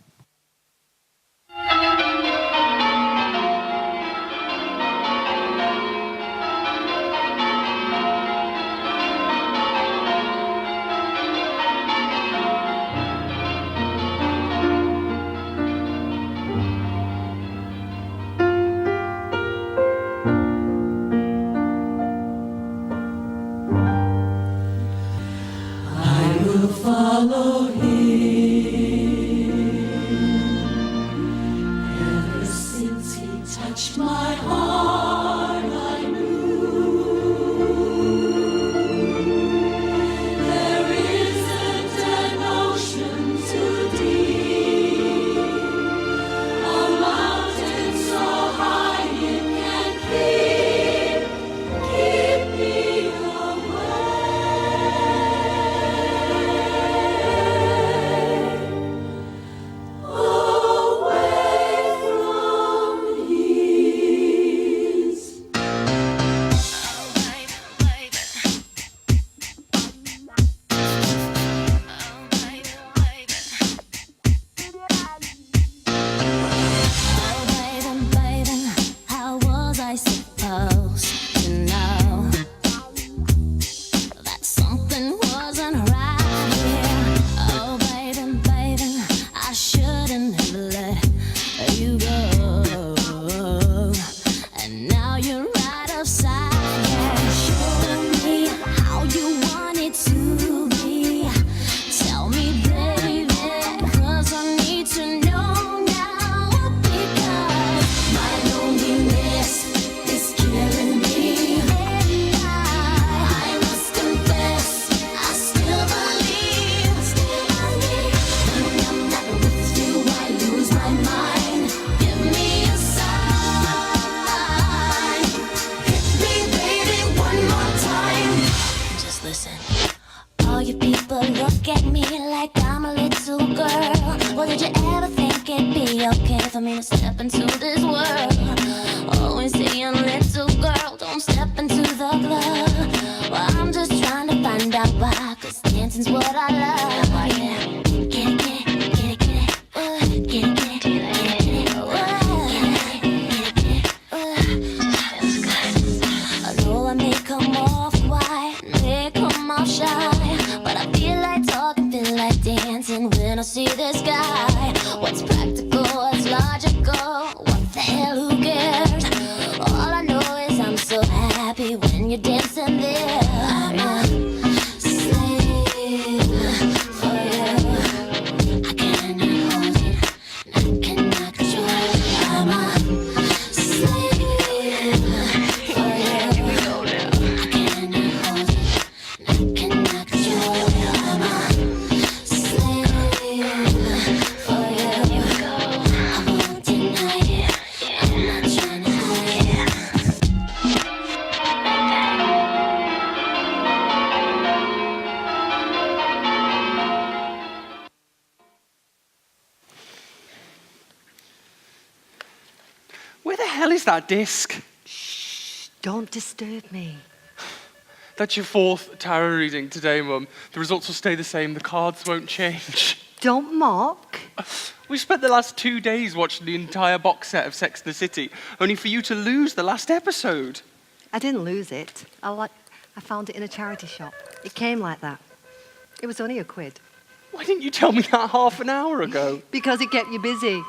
B: Follow him. Ever since he touched my heart, I knew there isn't an ocean too deep, a mountain so high it can keep me away.
M: For me to step into this world, always saying, little girl, don't step into the club. Well, I'm just trying to find out why, 'cause dancing's what I love. Yeah. Get it, get it, get it, get it. Get it, get it, get it, get it. I know I may come off quiet, may come off shy, but I feel like talking, feel like dancing when I see this guy. What's practical, what's logical, what the hell, who cares? All I know is I'm so happy when you're dancing there. I'm a slave for you. I cannot hold it, I cannot control it. I'm a slave for you. I cannot hold it, I cannot control it. I'm a slave for you.
C: is that disc?
H: Don't disturb me.
C: That's your 4th tarot reading today, Mum. The results will stay the same. The cards won't change.
H: Don't mock.
C: We spent the last 2 days watching the entire box set of Sex and the City, only for you to lose the last episode.
H: I didn't lose it. I found it in a charity shop. It came like that. It was only £1.
C: Why didn't you tell me that half an hour ago?
H: Because it kept you busy.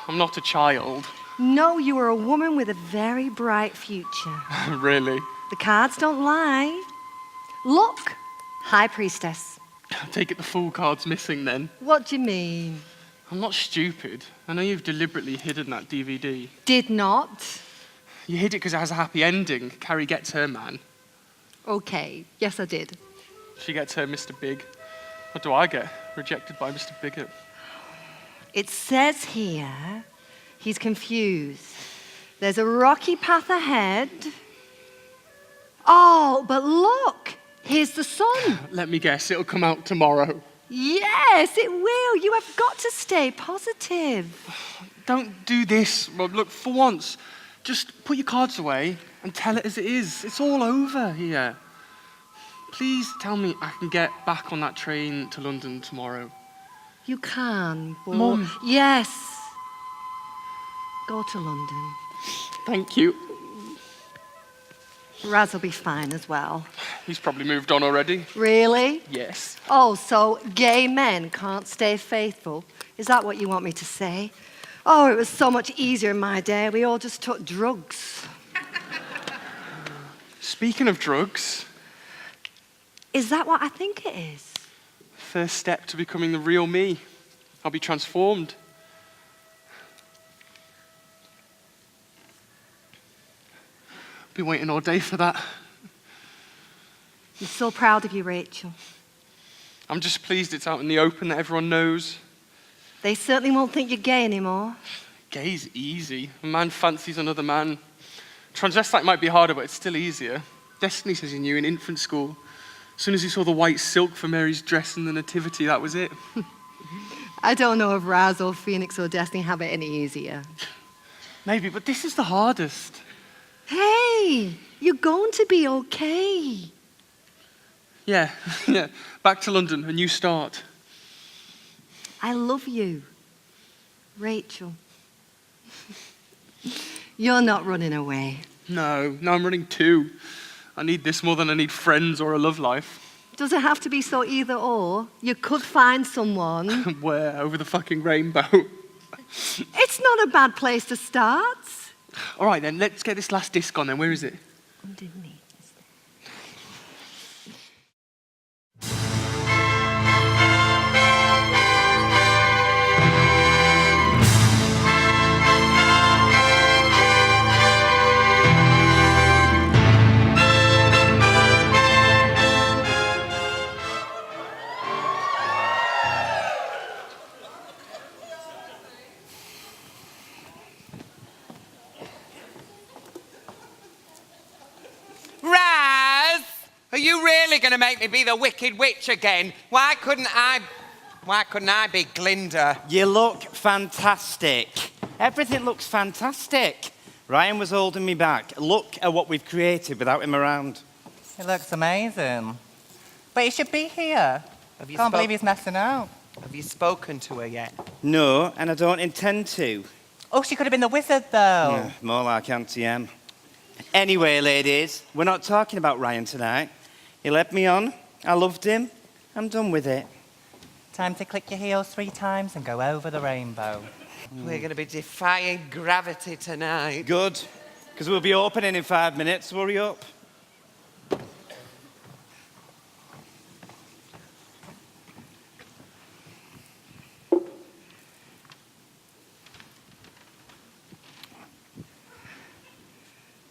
C: I'm not a child.
H: No, you are a woman with a very bright future.
C: Really?
H: The cards don't lie. Look, High Priestess.
C: I take it the Fool card's missing then.
H: What do you mean?
C: I'm not stupid. I know you've deliberately hidden that DVD.
H: Did not.
C: You hid it because it has a happy ending. Carrie gets her man.
H: Okay, yes I did.
C: She gets her Mr. Big. What do I get? Rejected by Mr. Bigot.
H: It says here he's confused. There's a rocky path ahead. Oh, but look, here's the sun.
C: Let me guess, it'll come out tomorrow.
H: Yes, it will. You have got to stay positive.
C: Don't do this, Rob. Look, for once, just put your cards away and tell it as it is. It's all over here. Please tell me I can get back on that train to London tomorrow.
H: You can, but...
C: Mum.
H: Yes. Go to London.
C: Thank you.
H: Raz will be fine as well.
C: He's probably moved on already.
H: Really?
C: Yes.
H: Oh, so gay men can't stay faithful? Is that what you want me to say? Oh, it was so much easier in my day. We all just took drugs.
C: Speaking of drugs...
H: Is that what I think it is?
C: First step to becoming the real me. I'll be transformed. Been waiting all day for that.
H: I'm so proud of you, Rachel.
C: I'm just pleased it's out in the open that everyone knows.
H: They certainly won't think you're gay anymore.
C: Gay's easy. A man fancies another man. Transvestite might be harder, but it's still easier. Destiny says he knew in infant school. As soon as he saw the white silk for Mary's dress in the nativity, that was it.
H: I don't know if Raz or Phoenix or Destiny have it any easier.
C: Maybe, but this is the hardest.
H: Hey, you're going to be okay.
C: Yeah, yeah. Back to London, a new start.
H: I love you, Rachel. You're not running away.
C: No, I'm running too. I need this more than I need friends or a love life.
H: Does it have to be so either or? You could find someone.
C: Where? Over the fucking rainbow.
H: It's not a bad place to start.
C: All right then, let's get this last disc on then. Where is it?
H: Underneath.
D: Raz! Are you really going to make me be the Wicked Witch again? Why couldn't I be Glinda?
A: You look fantastic. Everything looks fantastic. Ryan was holding me back. Look at what we've created without him around.
E: It looks amazing. But he should be here.
D: Have you
E: Can't believe he's messing out.
D: Have you spoken to her yet?
A: No, and I don't intend to.
E: Oh, she could have been the wizard, though.
A: Yeah, more like Auntie M. Anyway, ladies, we're not talking about Ryan tonight. He led me on. I loved him. I'm done with it.
E: Time to click your heels 3 times and go over the rainbow.
D: We're going to be defying gravity tonight.
A: Good, because we'll be opening in 5 minutes. Hurry up.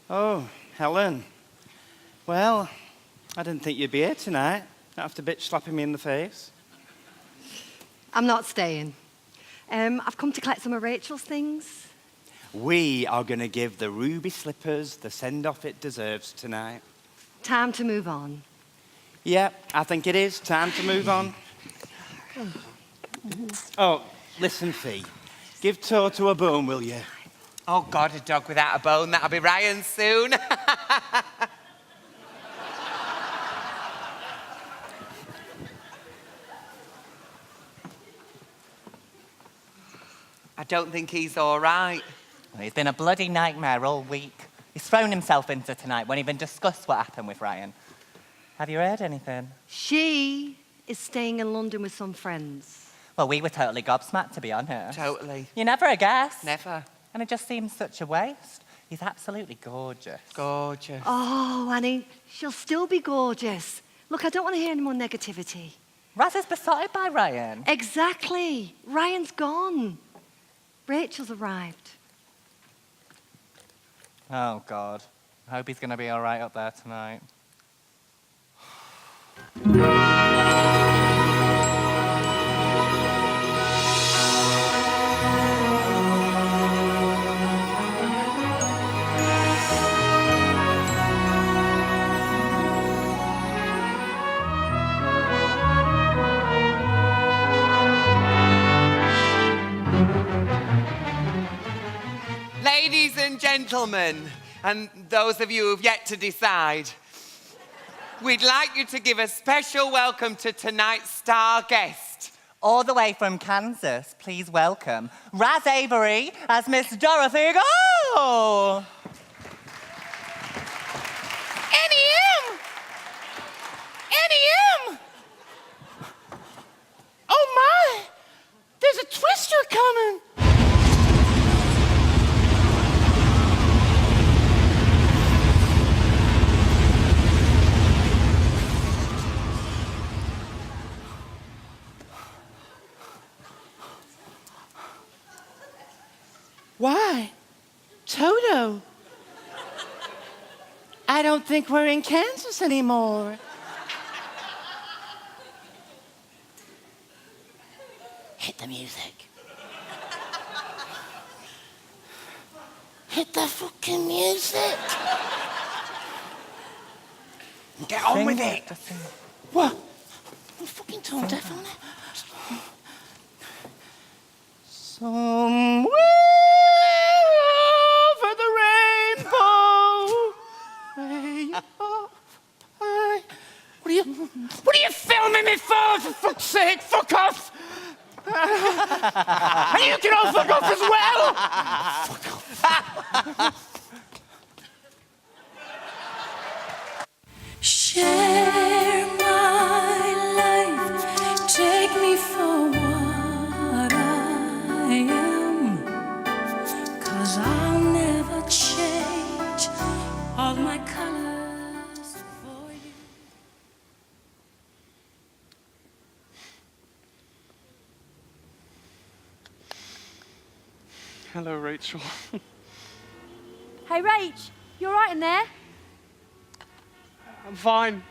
A: Oh, Helen. Well, I didn't think you'd be here tonight. Not after bitch slapping me in the face.
H: I'm not staying. I've come to collect some of Rachel's things.
A: We are going to give the Ruby Slippers the send-off it deserves tonight.
H: Time to move on.
A: Yeah, I think it is. Time to move on. Oh, listen, Fee. Give Toto a bone, will you?
D: Oh, God, a dog without a bone. That'll be Ryan soon. I don't think he's all right.
E: Well, he's been a bloody nightmare all week. He's thrown himself into tonight. Won't even discuss what happened with Ryan. Have you heard anything?
H: She is staying in London with some friends.
E: Well, we were totally gobsmacked, to be honest.
D: Totally.
E: You never guess.
D: Never.
E: And it just seems such a waste. He's absolutely gorgeous.
D: Gorgeous.
H: Oh, Annie, she'll still be gorgeous. Look, I don't want to hear any more negativity.
E: Raz is besotted by Ryan.
H: Exactly. Ryan's gone. Rachel's arrived.
E: Oh, God. I hope he's going to be all right up there tonight.
D: Ladies and gentlemen, and those of you who've yet to decide, we'd like you to give a special welcome to tonight's star guest.
E: All the way from Kansas, please welcome Raz Avery as Miss Dorothy Go!
I: Annie M! Oh my! There's a twister coming! Why? Toto. I don't think we're in Kansas anymore. Hit the music. Hit the fucking music.
D: Get on with it.
I: What? I'm fucking tone deaf on it. Somewhere over the rainbow, way up high. What are you filming me for fuck's sake? Fuck off! And you can all fuck off as well! Fuck off.
B: Share my life, take me for what I am, 'cause I'll never change all my colors for you.
C: Hello, Rachel.
N: Hey, Rach, you all right in there?
C: I'm fine.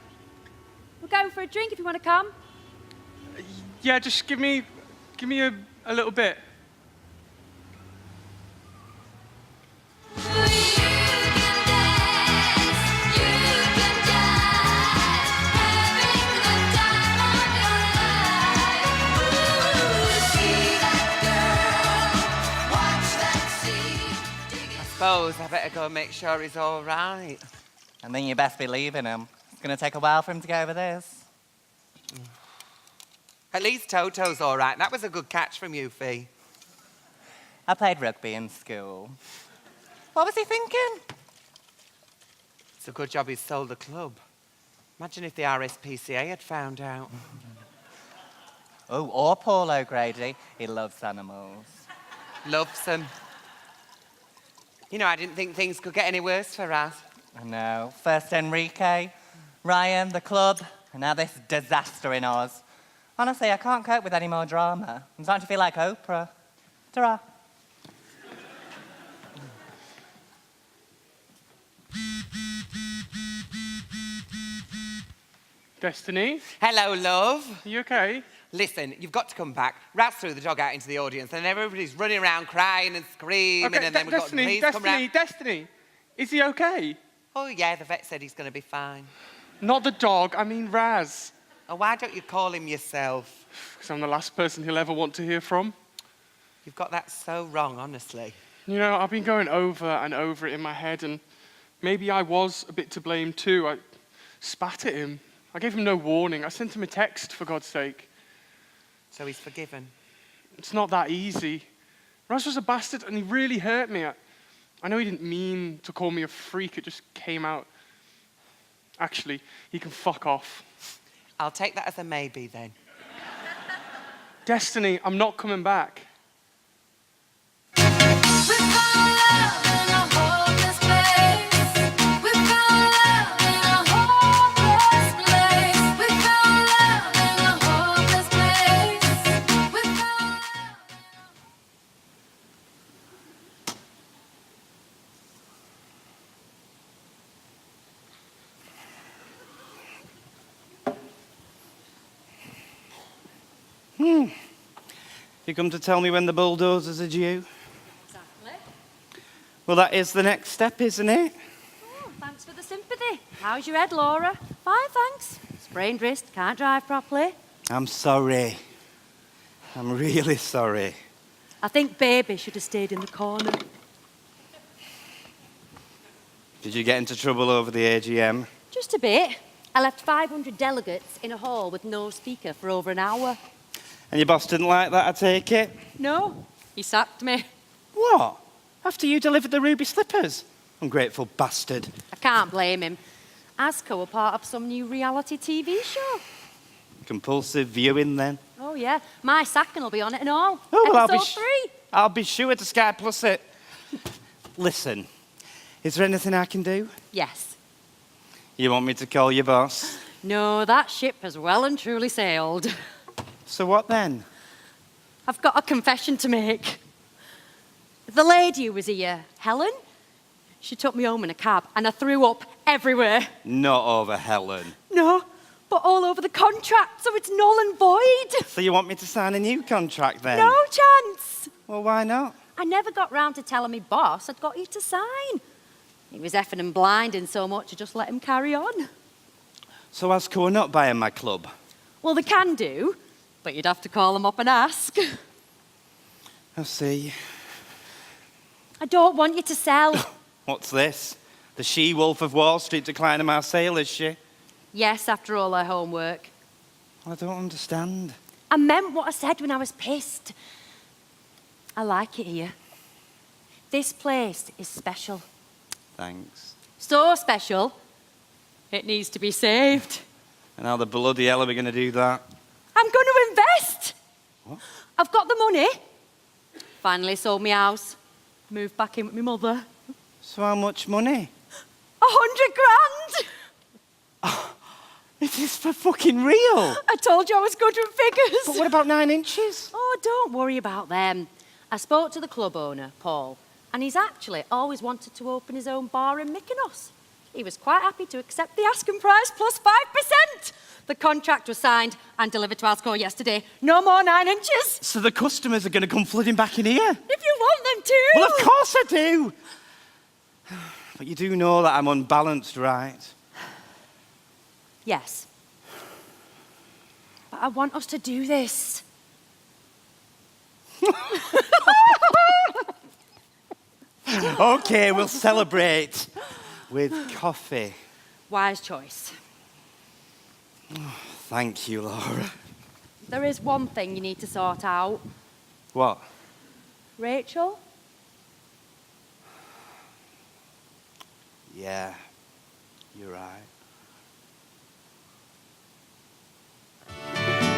N: We're going for a drink if you want to come.
C: Yeah, just give me a little bit.
D: I suppose I better go and make sure he's all right.
E: And then you best be leaving him. It's going to take a while for him to get over this.
D: At least Toto's all right. That was a good catch from you, Fee.
E: I played rugby in school. What was he thinking?
D: It's a good job he's sold the club. Imagine if the RSPCA had found out.
E: Oh, or Paul O'Grady. He loves animals.
D: Loves them. You know, I didn't think things could get any worse for Raz.
E: I know. First Enrique, Ryan, the club, and now this disaster in Oz. Honestly, I can't cope with any more drama. I'm starting to feel like Oprah. Ta-ra.
C: Destiny?
D: Hello, love.
C: Are you okay?
D: Listen, you've got to come back. Raz threw the dog out into the audience, and everybody's running around crying and screaming,
C: Okay,
D: and then we've got the police come round.
C: Destiny, is he okay?
D: Oh, yeah, the vet said he's going to be fine.
C: Not the dog, I mean Raz.
D: Oh, why don't you call him yourself?
C: Because I'm the last person he'll ever want to hear from.
D: You've got that so wrong, honestly.
C: You know, I've been going over and over it in my head, and maybe I was a bit to blame too. I spat at him. I gave him no warning. I sent him a text, for God's sake.
D: So he's forgiven.
C: It's not that easy. Russ was a bastard, and he really hurt me. I know he didn't mean to call me a freak. It just came out. Actually, he can fuck off.
D: I'll take that as a maybe then.
C: Destiny, I'm not coming back.
A: You come to tell me when the bulldozers are due?
N: Exactly.
A: Well, that is the next step, isn't it?
N: Oh, thanks for the sympathy. How's your head, Laura? Fine, thanks. Sprained wrist, can't drive properly.
A: I'm sorry. I'm really sorry.
N: I think baby should have stayed in the corner.
A: Did you get into trouble over the AGM?
N: Just a bit. I left 500 delegates in a hall with no speaker for over an hour.
A: And your boss didn't like that, I take it?
N: No, he sacked me.
A: What? After you delivered the ruby slippers? Ungrateful bastard.
N: I can't blame him. Asco were part of some new reality TV show.
A: Compulsive viewing, then?
N: Oh, yeah. My sacking will be on it and all.
A: Oh, well,
N: Episode 3.
A: I'll be sure to Sky Plus it. Listen, is there anything I can do?
N: Yes.
A: You want me to call your boss?
N: No, that ship has well and truly sailed.
A: So what then?
N: I've got a confession to make. The lady who was here, Helen, she took me home in a cab and I threw up everywhere.
A: Not over Helen.
N: No, but all over the contract, so it's null and void.
A: So you want me to sign a new contract then?
N: No chance.
A: Well, why not?
N: I never got round to telling me boss I'd got you to sign. He was effing and blinding so much, I just let him carry on.
A: So Asco are not buying my club?
N: Well, they can do, but you'd have to call them up and ask.
A: I see.
N: I don't want you to sell.
A: What's this? The she-wolf of Wall Street declining my sale, is she?
N: Yes, after all her homework.
A: I don't understand.
N: I meant what I said when I was pissed. I like it here. This place is special.
A: Thanks.
N: So special, it needs to be saved.
A: And how the bloody hell are we going to do that?
N: I'm going to invest.
A: What?
N: I've got the money. Finally sold my house. Moved back in with my mother.
A: So how much money?
N: 100 grand.
A: Is this for fucking real?
N: I told you I was good with figures.
A: But what about 9 inches?
N: Oh, don't worry about them. I spoke to the club owner, Paul, and he's actually always wanted to open his own bar in Mykonos. He was quite happy to accept the asking price plus 5%. The contract was signed and delivered to Asco yesterday. No more 9 inches.
A: So the customers are going to come flooding back in here?
N: If you want them to.
A: Well, of course I do. But you do know that I'm unbalanced, right?
N: Yes. But I want us to do this.
A: Okay, we'll celebrate with coffee.
N: Wise choice.
A: Thank you, Laura.
N: There is one thing you need to sort out.
A: What?
N: Rachel?
A: Yeah, you're right.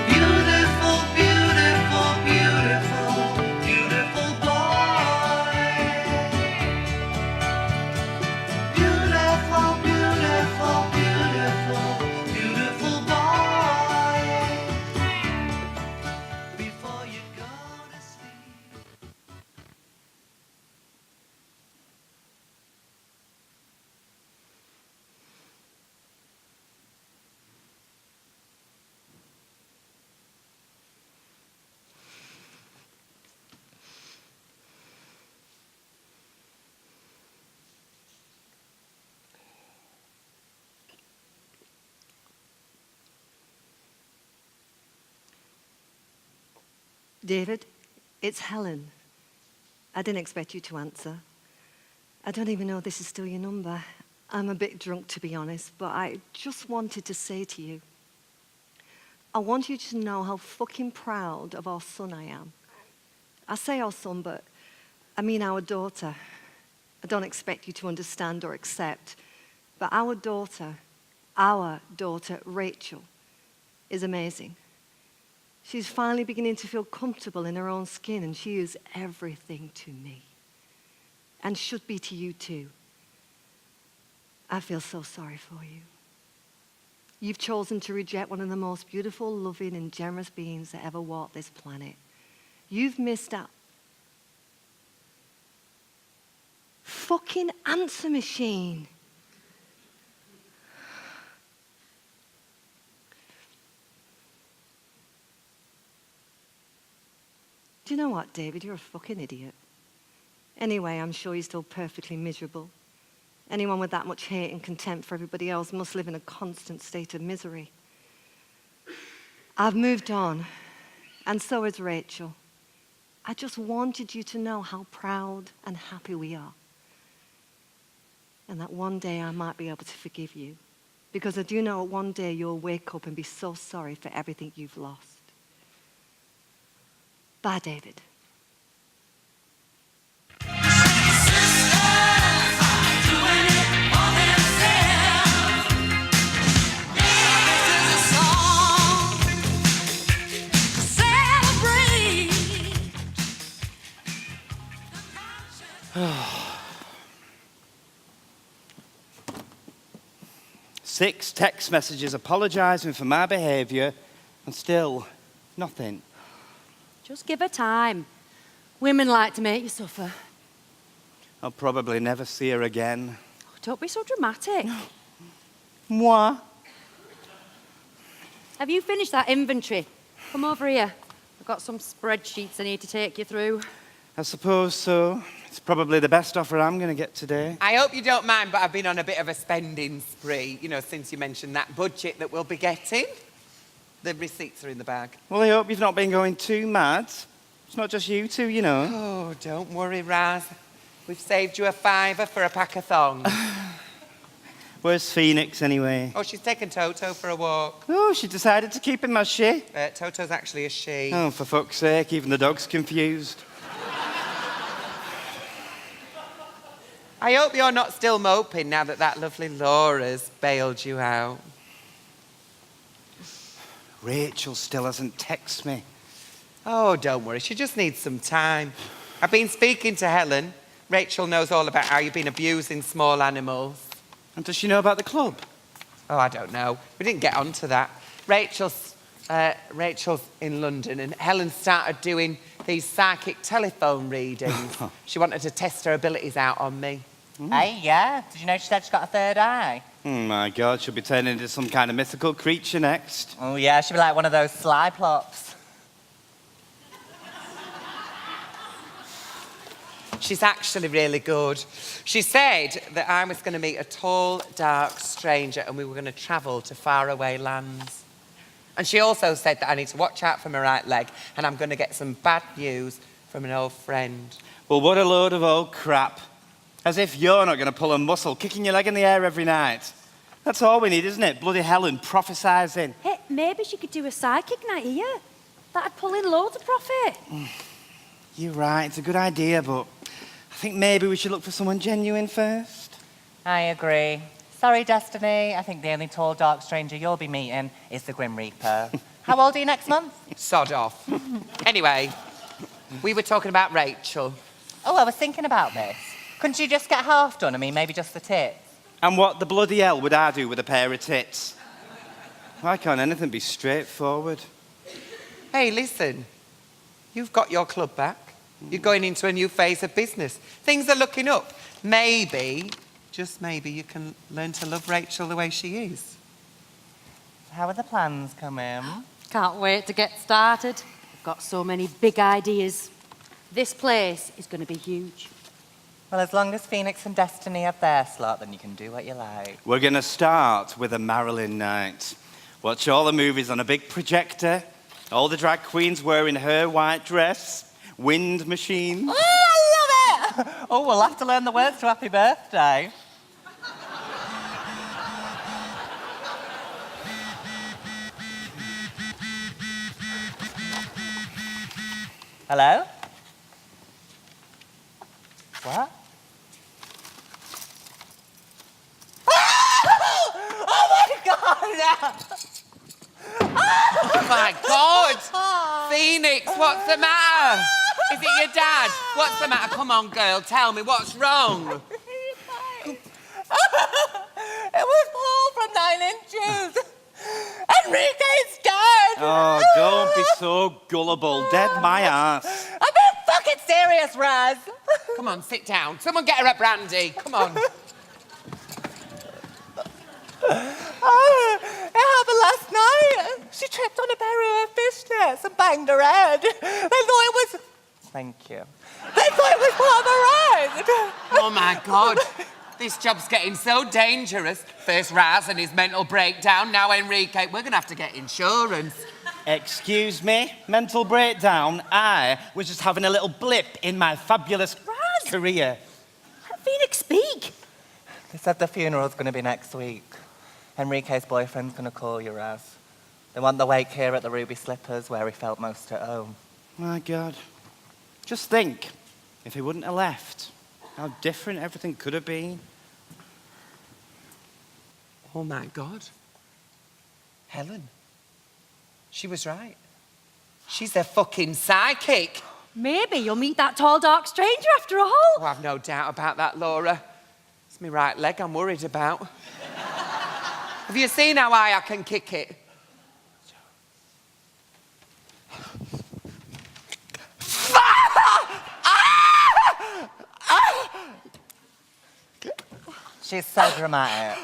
B: Beautiful, beautiful, beautiful, beautiful boy. Beautiful, beautiful, beautiful, beautiful boy. Before you go to sleep.
H: David, it's Helen. I didn't expect you to answer. I don't even know if this is still your number. I'm a bit drunk, to be honest, but I just wanted to say to you, I want you to know how fucking proud of our son I am. I say our son, but I mean our daughter. I don't expect you to understand or accept, but our daughter, Rachel, is amazing. She's finally beginning to feel comfortable in her own skin, and she is everything to me. And should be to you too. I feel so sorry for you. You've chosen to reject one of the most beautiful, loving, and generous beings that ever walked this planet. You've missed out. Fucking answer machine. Do you know what, David? You're a fucking idiot. Anyway, I'm sure you're still perfectly miserable. Anyone with that much hate and contempt for everybody else must live in a constant state of misery. I've moved on, and so has Rachel. I just wanted you to know how proud and happy we are. And that one day I might be able to forgive you. Because I do know one day you'll wake up and be so sorry for everything you've lost. Bye, David.
A: Six text messages apologising for my behaviour, and still nothing.
N: Just give her time. Women like to make you suffer.
A: I'll probably never see her again.
N: Oh, don't be so dramatic.
A: Moi?
N: Have you finished that inventory? Come over here. I've got some spreadsheets I need to take you through.
A: I suppose so. It's probably the best offer I'm going to get today.
D: I hope you don't mind, but I've been on a bit of a spending spree, since you mentioned that budget that we'll be getting. The receipts are in the bag.
A: Well, I hope you've not been going too mad. It's not just you two,
D: Oh, don't worry, Raz. We've saved you a £5 for a pack of thongs.
A: Where's Phoenix, anyway?
D: Oh, she's taken Toto for a walk.
A: Oh, she decided to keep him as she?
D: Toto's actually a she.
A: Oh, for fuck's sake, even the dog's confused.
D: I hope you're not still moping now that lovely Laura's bailed you out.
A: Rachel still hasn't texted me.
D: Oh, don't worry. She just needs some time. I've been speaking to Helen. Rachel knows all about how you've been abusing small animals.
A: And does she know about the club?
D: Oh, I don't know. We didn't get onto that. Rachel's in London, and Helen started doing these psychic telephone readings. She wanted to test her abilities out on me.
E: Hey, yeah. Did you know she said she's got a third eye?
A: Oh, my God. She'll be turning into some kind of mythical creature next.
E: Oh, yeah. She'll be like one of those sly plops.
D: She's actually really good. She said that I was going to meet a tall, dark stranger and we were going to travel to faraway lands. And she also said that I need to watch out for my right leg and I'm going to get some bad news from an old friend.
A: Well, what a load of old crap. As if you're not going to pull a muscle, kicking your leg in the air every night. That's all we need, isn't it? Bloody Helen prophesying.
N: Hey, maybe she could do a psychic night here. That'd pull in loads of profit.
A: You're right, it's a good idea, but I think maybe we should look for someone genuine first.
E: I agree. Sorry, Destiny. I think the only tall, dark stranger you'll be meeting is the Grim Reaper. How old are you next month?
D: Sod off. Anyway, we were talking about Rachel.
E: Oh, I was thinking about this. Couldn't you just get half done? I mean, maybe just the tits.
A: And what the bloody hell would I do with a pair of tits? Why can't anything be straightforward?
D: Hey, listen. You've got your club back. You're going into a new phase of business. Things are looking up. Maybe, just maybe, you can learn to love Rachel the way she is.
E: How are the plans coming?
N: Can't wait to get started. I've got so many big ideas. This place is going to be huge.
E: Well, as long as Phoenix and Destiny have their slot, then you can do what you like.
A: We're going to start with a Marilyn night. Watch all the movies on a big projector. All the drag queens wearing her white dress. Wind machines.
I: Oh, I love
E: Oh, we'll have to learn the words to Happy Birthday. Hello? What? Oh my God!
D: Oh my God! Phoenix, what's the matter? Is it your dad? What's the matter? Come on, girl, tell me what's wrong.
E: It was Paul from 9 Inches. Enrique's dead.
A: Oh, don't be so gullible. Dead my ass.
E: I'm being fucking serious, Raz.
D: Come on, sit down. Someone get her a brandy. Come on.
E: Oh, it happened last night. She tripped on a pair of her fishnets and banged her head. They thought it was... Thank you. They thought it was part of her head.
D: Oh my God. This job's getting so dangerous. First Raz and his mental breakdown, now Enrique. We're going to have to get insurance.
A: Excuse me? Mental breakdown? I was just having a little blip in my fabulous career.
N: Let Phoenix speak.
E: They said the funeral's going to be next week. Enrique's boyfriend's going to call you, Raz. They want the wake here at the Ruby Slippers, where he felt most at home.
A: My God. Just think, if he wouldn't have left, how different everything could have been.
D: Oh my God. Helen. She was right. She's a fucking psychic.
N: Maybe you'll meet that tall, dark stranger after all.
D: Oh, I've no doubt about that, Laura. It's my right leg I'm worried about. Have you seen how high I can kick it?
E: She's so dramatic.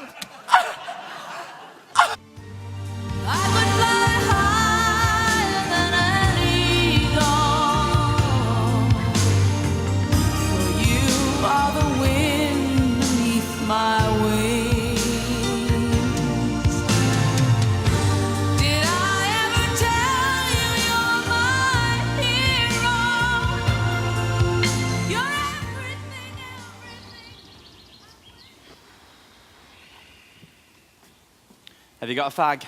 A: Have you got a fag?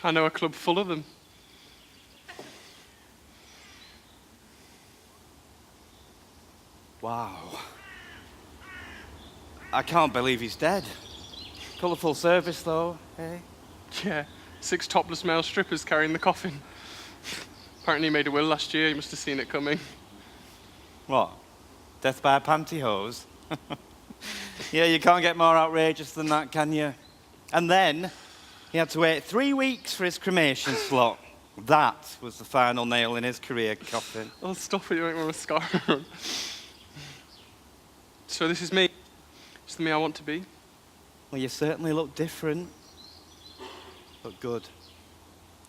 C: I know a club full of them.
A: Wow. I can't believe he's dead. Colourful service, though, eh?
C: Yeah, 6 topless male strippers carrying the coffin. Apparently he made a will last year, he must have seen it coming.
A: What? Death by pantyhose? Yeah, you can't get more outrageous than that, can you? And then he had to wait 3 weeks for his cremation slot. That was the final nail in his career coffin.
C: Oh, stop it, you make my mascara run. So this is me. It's the me I want to be.
A: Well, you certainly look different. Look good.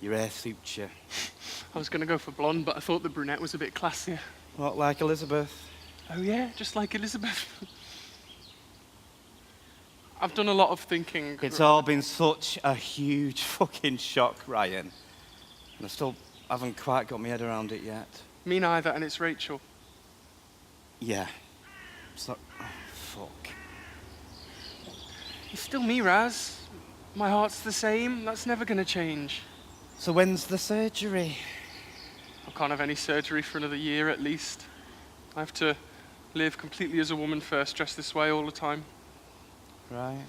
A: Your hair suits you.
C: I was going to go for blonde, but I thought the brunette was a bit classier.
A: What, like Elizabeth?
C: Oh yeah, just like Elizabeth. I've done a lot of thinking.
A: It's all been such a huge fucking shock, Ryan. And I still haven't quite got my head around it yet.
C: Me neither, and it's Rachel.
A: Yeah. So, oh, fuck.
C: It's still me, Raz. My heart's the same. That's never going to change.
A: So when's the surgery?
C: I can't have any surgery for another year at least. I have to live completely as a woman first, dressed this way all the time.
A: Right.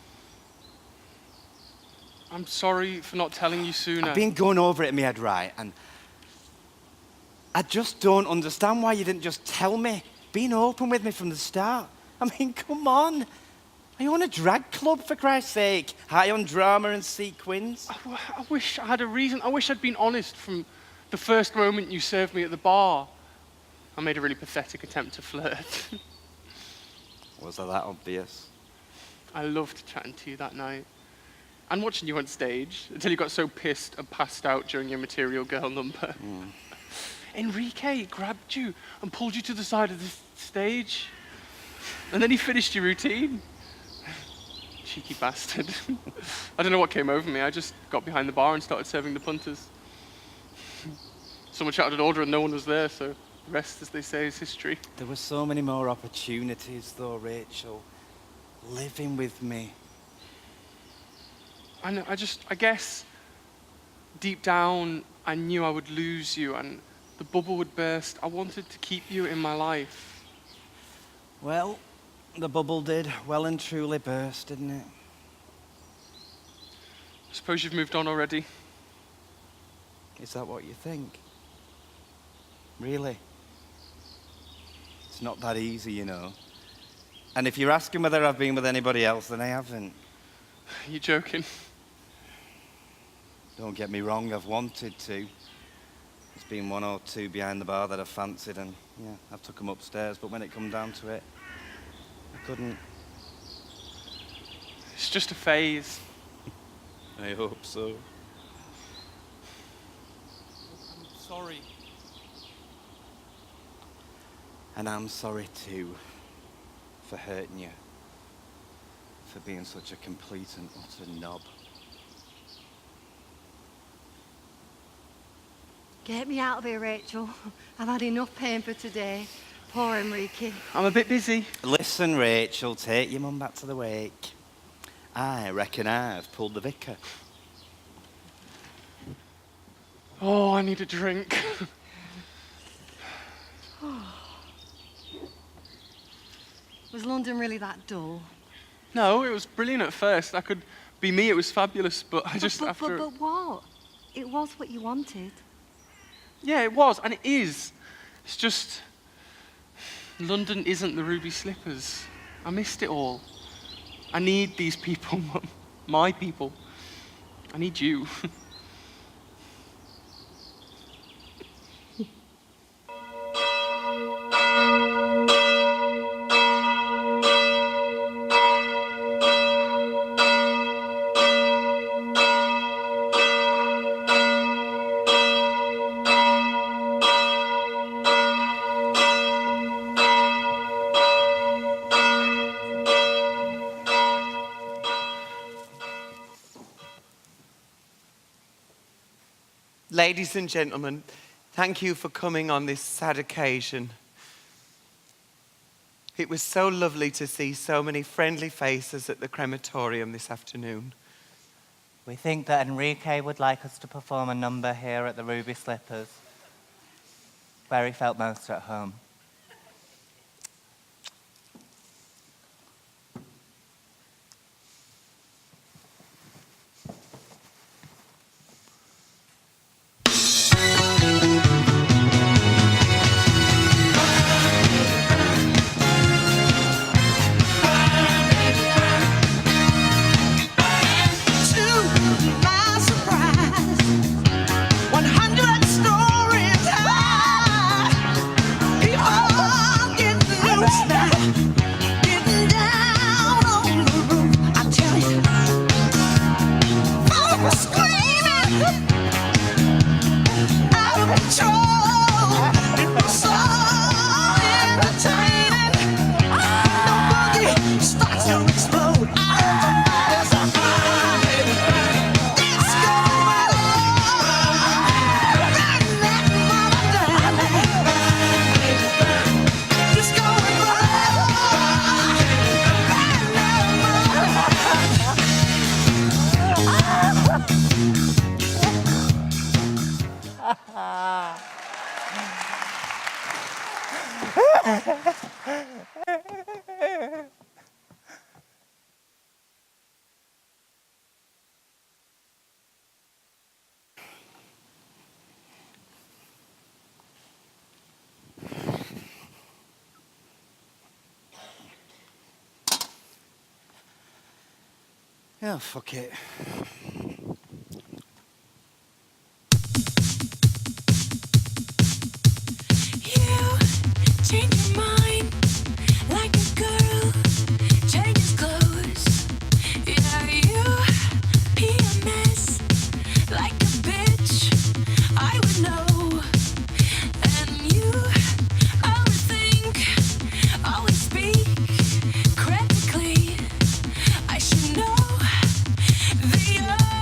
C: I'm sorry for not telling you sooner.
A: I've been going over it in my head, right, and I just don't understand why you didn't just tell me, being open with me from the start. I mean, come on. Are you on a drag club, for Christ's sake? High on drama and sequins?
C: I wish I had a reason. I wish I'd been honest from the first moment you served me at the bar. I made a really pathetic attempt to flirt.
A: Was that obvious?
C: I loved chatting to you that night. And watching you on stage, until you got so pissed and passed out during your Material Girl number. Enrique grabbed you and pulled you to the side of the stage. And then he finished your routine. Cheeky bastard. I don't know what came over me. I just got behind the bar and started serving the punters. Someone shouted an order and no one was there, so The rest, as they say, is history.
A: There were so many more opportunities, though, Rachel. Living with me.
C: I know, I guess deep down, I knew I would lose you and the bubble would burst. I wanted to keep you in my life.
A: Well, the bubble did well and truly burst, didn't it?
C: I suppose you've moved on already.
A: Is that what you think? Really? It's not that easy, you know. And if you're asking whether I've been with anybody else, then I haven't.
C: You're joking.
A: Don't get me wrong, I've wanted to. There's been one or two behind the bar that I've fancied, and yeah, I've took them upstairs, but when it come down to it, I couldn't.
C: It's just a phase.
A: I hope so.
C: I'm sorry.
A: And I'm sorry too, for hurting you, for being such a complete and utter knob.
H: Get me out of here, Rachel. I've had enough pain for today. Poor Enrique.
C: I'm a bit busy.
A: Listen, Rachel, take your mum back to the wake. I reckon I've pulled the vicar.
C: Oh, I need a drink.
H: Was London really that dull?
C: No, it was brilliant at first. I could be me, it was fabulous, but I just
H: But what? It was what you wanted.
C: Yeah, it was, and it is. It's just... London isn't the Ruby Slippers. I missed it all. I need these people, my people. I need you.
D: Ladies and gentlemen, thank you for coming on this sad occasion. It was so lovely to see so many friendly faces at the crematorium this afternoon.
E: We think that Enrique would like us to perform a number here at the Ruby Slippers, where he felt most at home.
A: Oh, fuck it.
B: Change your mind like a girl changes clothes. Yeah, you PMS like a bitch. I would know. And you always think, always speak critically. I should know that you're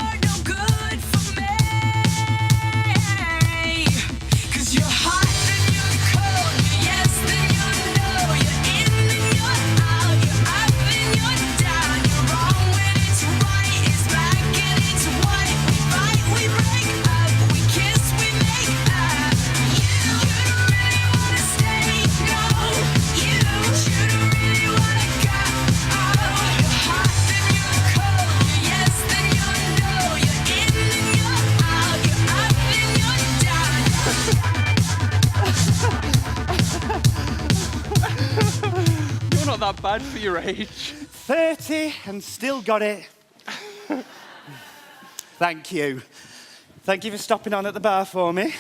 C: Not bad for your age.
A: 30 and still got it. Thank you. Thank you for stopping on at the bar for me.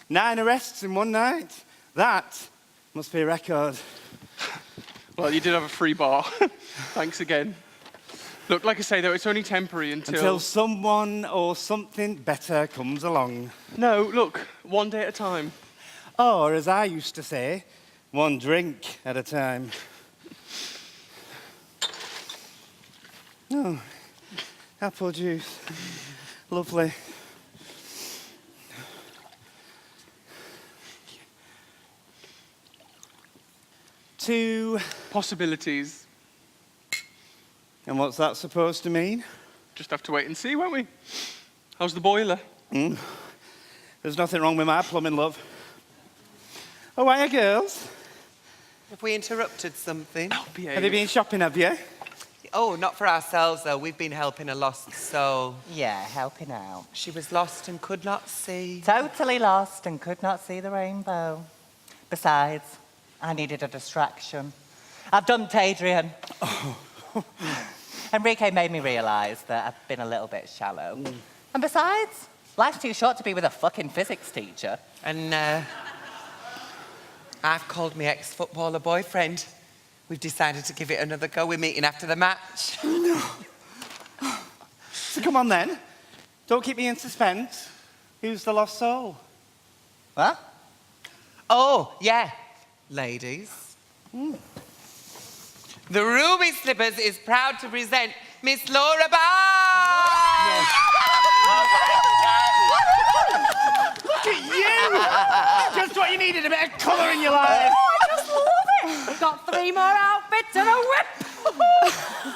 A: 9 arrests in one night. That must be a record.
C: Well, you did have a free bar. Thanks again. Look, like I say, though, it's only temporary
A: Until someone or something better comes along.
C: No, look, one day at a time.
A: Or, as I used to say, one drink at a time. Oh, apple juice. Lovely. Two
C: possibilities.
A: And what's that supposed to mean?
C: Just have to wait and see, won't we? How's the boiler?
A: There's nothing wrong with my plumbing, love. Oh, hiya, girls.
D: Have we interrupted something?
A: Have you been shopping, have you?
D: Oh, not for ourselves, though. We've been helping a lost soul.
E: Yeah, helping out.
D: She was lost and could not see.
E: Totally lost and could not see the rainbow. Besides, I needed a distraction. I've dumped Adrian. Enrique made me realise that I've been a little bit shallow. And besides, life's too short to be with a fucking physics teacher.
D: And I've called my ex-footballer boyfriend. We've decided to give it another go. We're meeting after the match.
A: No. So come on then. Don't keep me in suspense. Who's the lost soul?
E: What?
D: Oh, yeah. Ladies. The Ruby Slippers is proud to present Miss Laura Barr!
A: Look at you! Just what you needed, a bit of colour in your life.
N: I just love it. We've got 3 more outfits and a whip.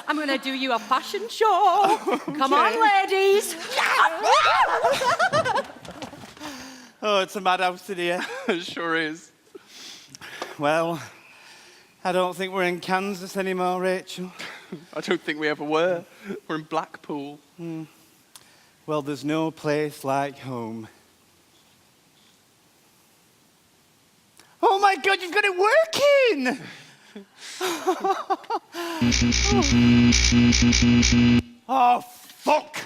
N: I'm going to do you a fashion show. Come on, ladies.
A: Oh, it's a madhouse in here.
C: It sure is.
A: Well, I don't think we're in Kansas anymore, Rachel.
C: I don't think we ever were. We're in Blackpool.
A: Well, there's no place like home. Oh my God, you've got it working! Oh, fuck!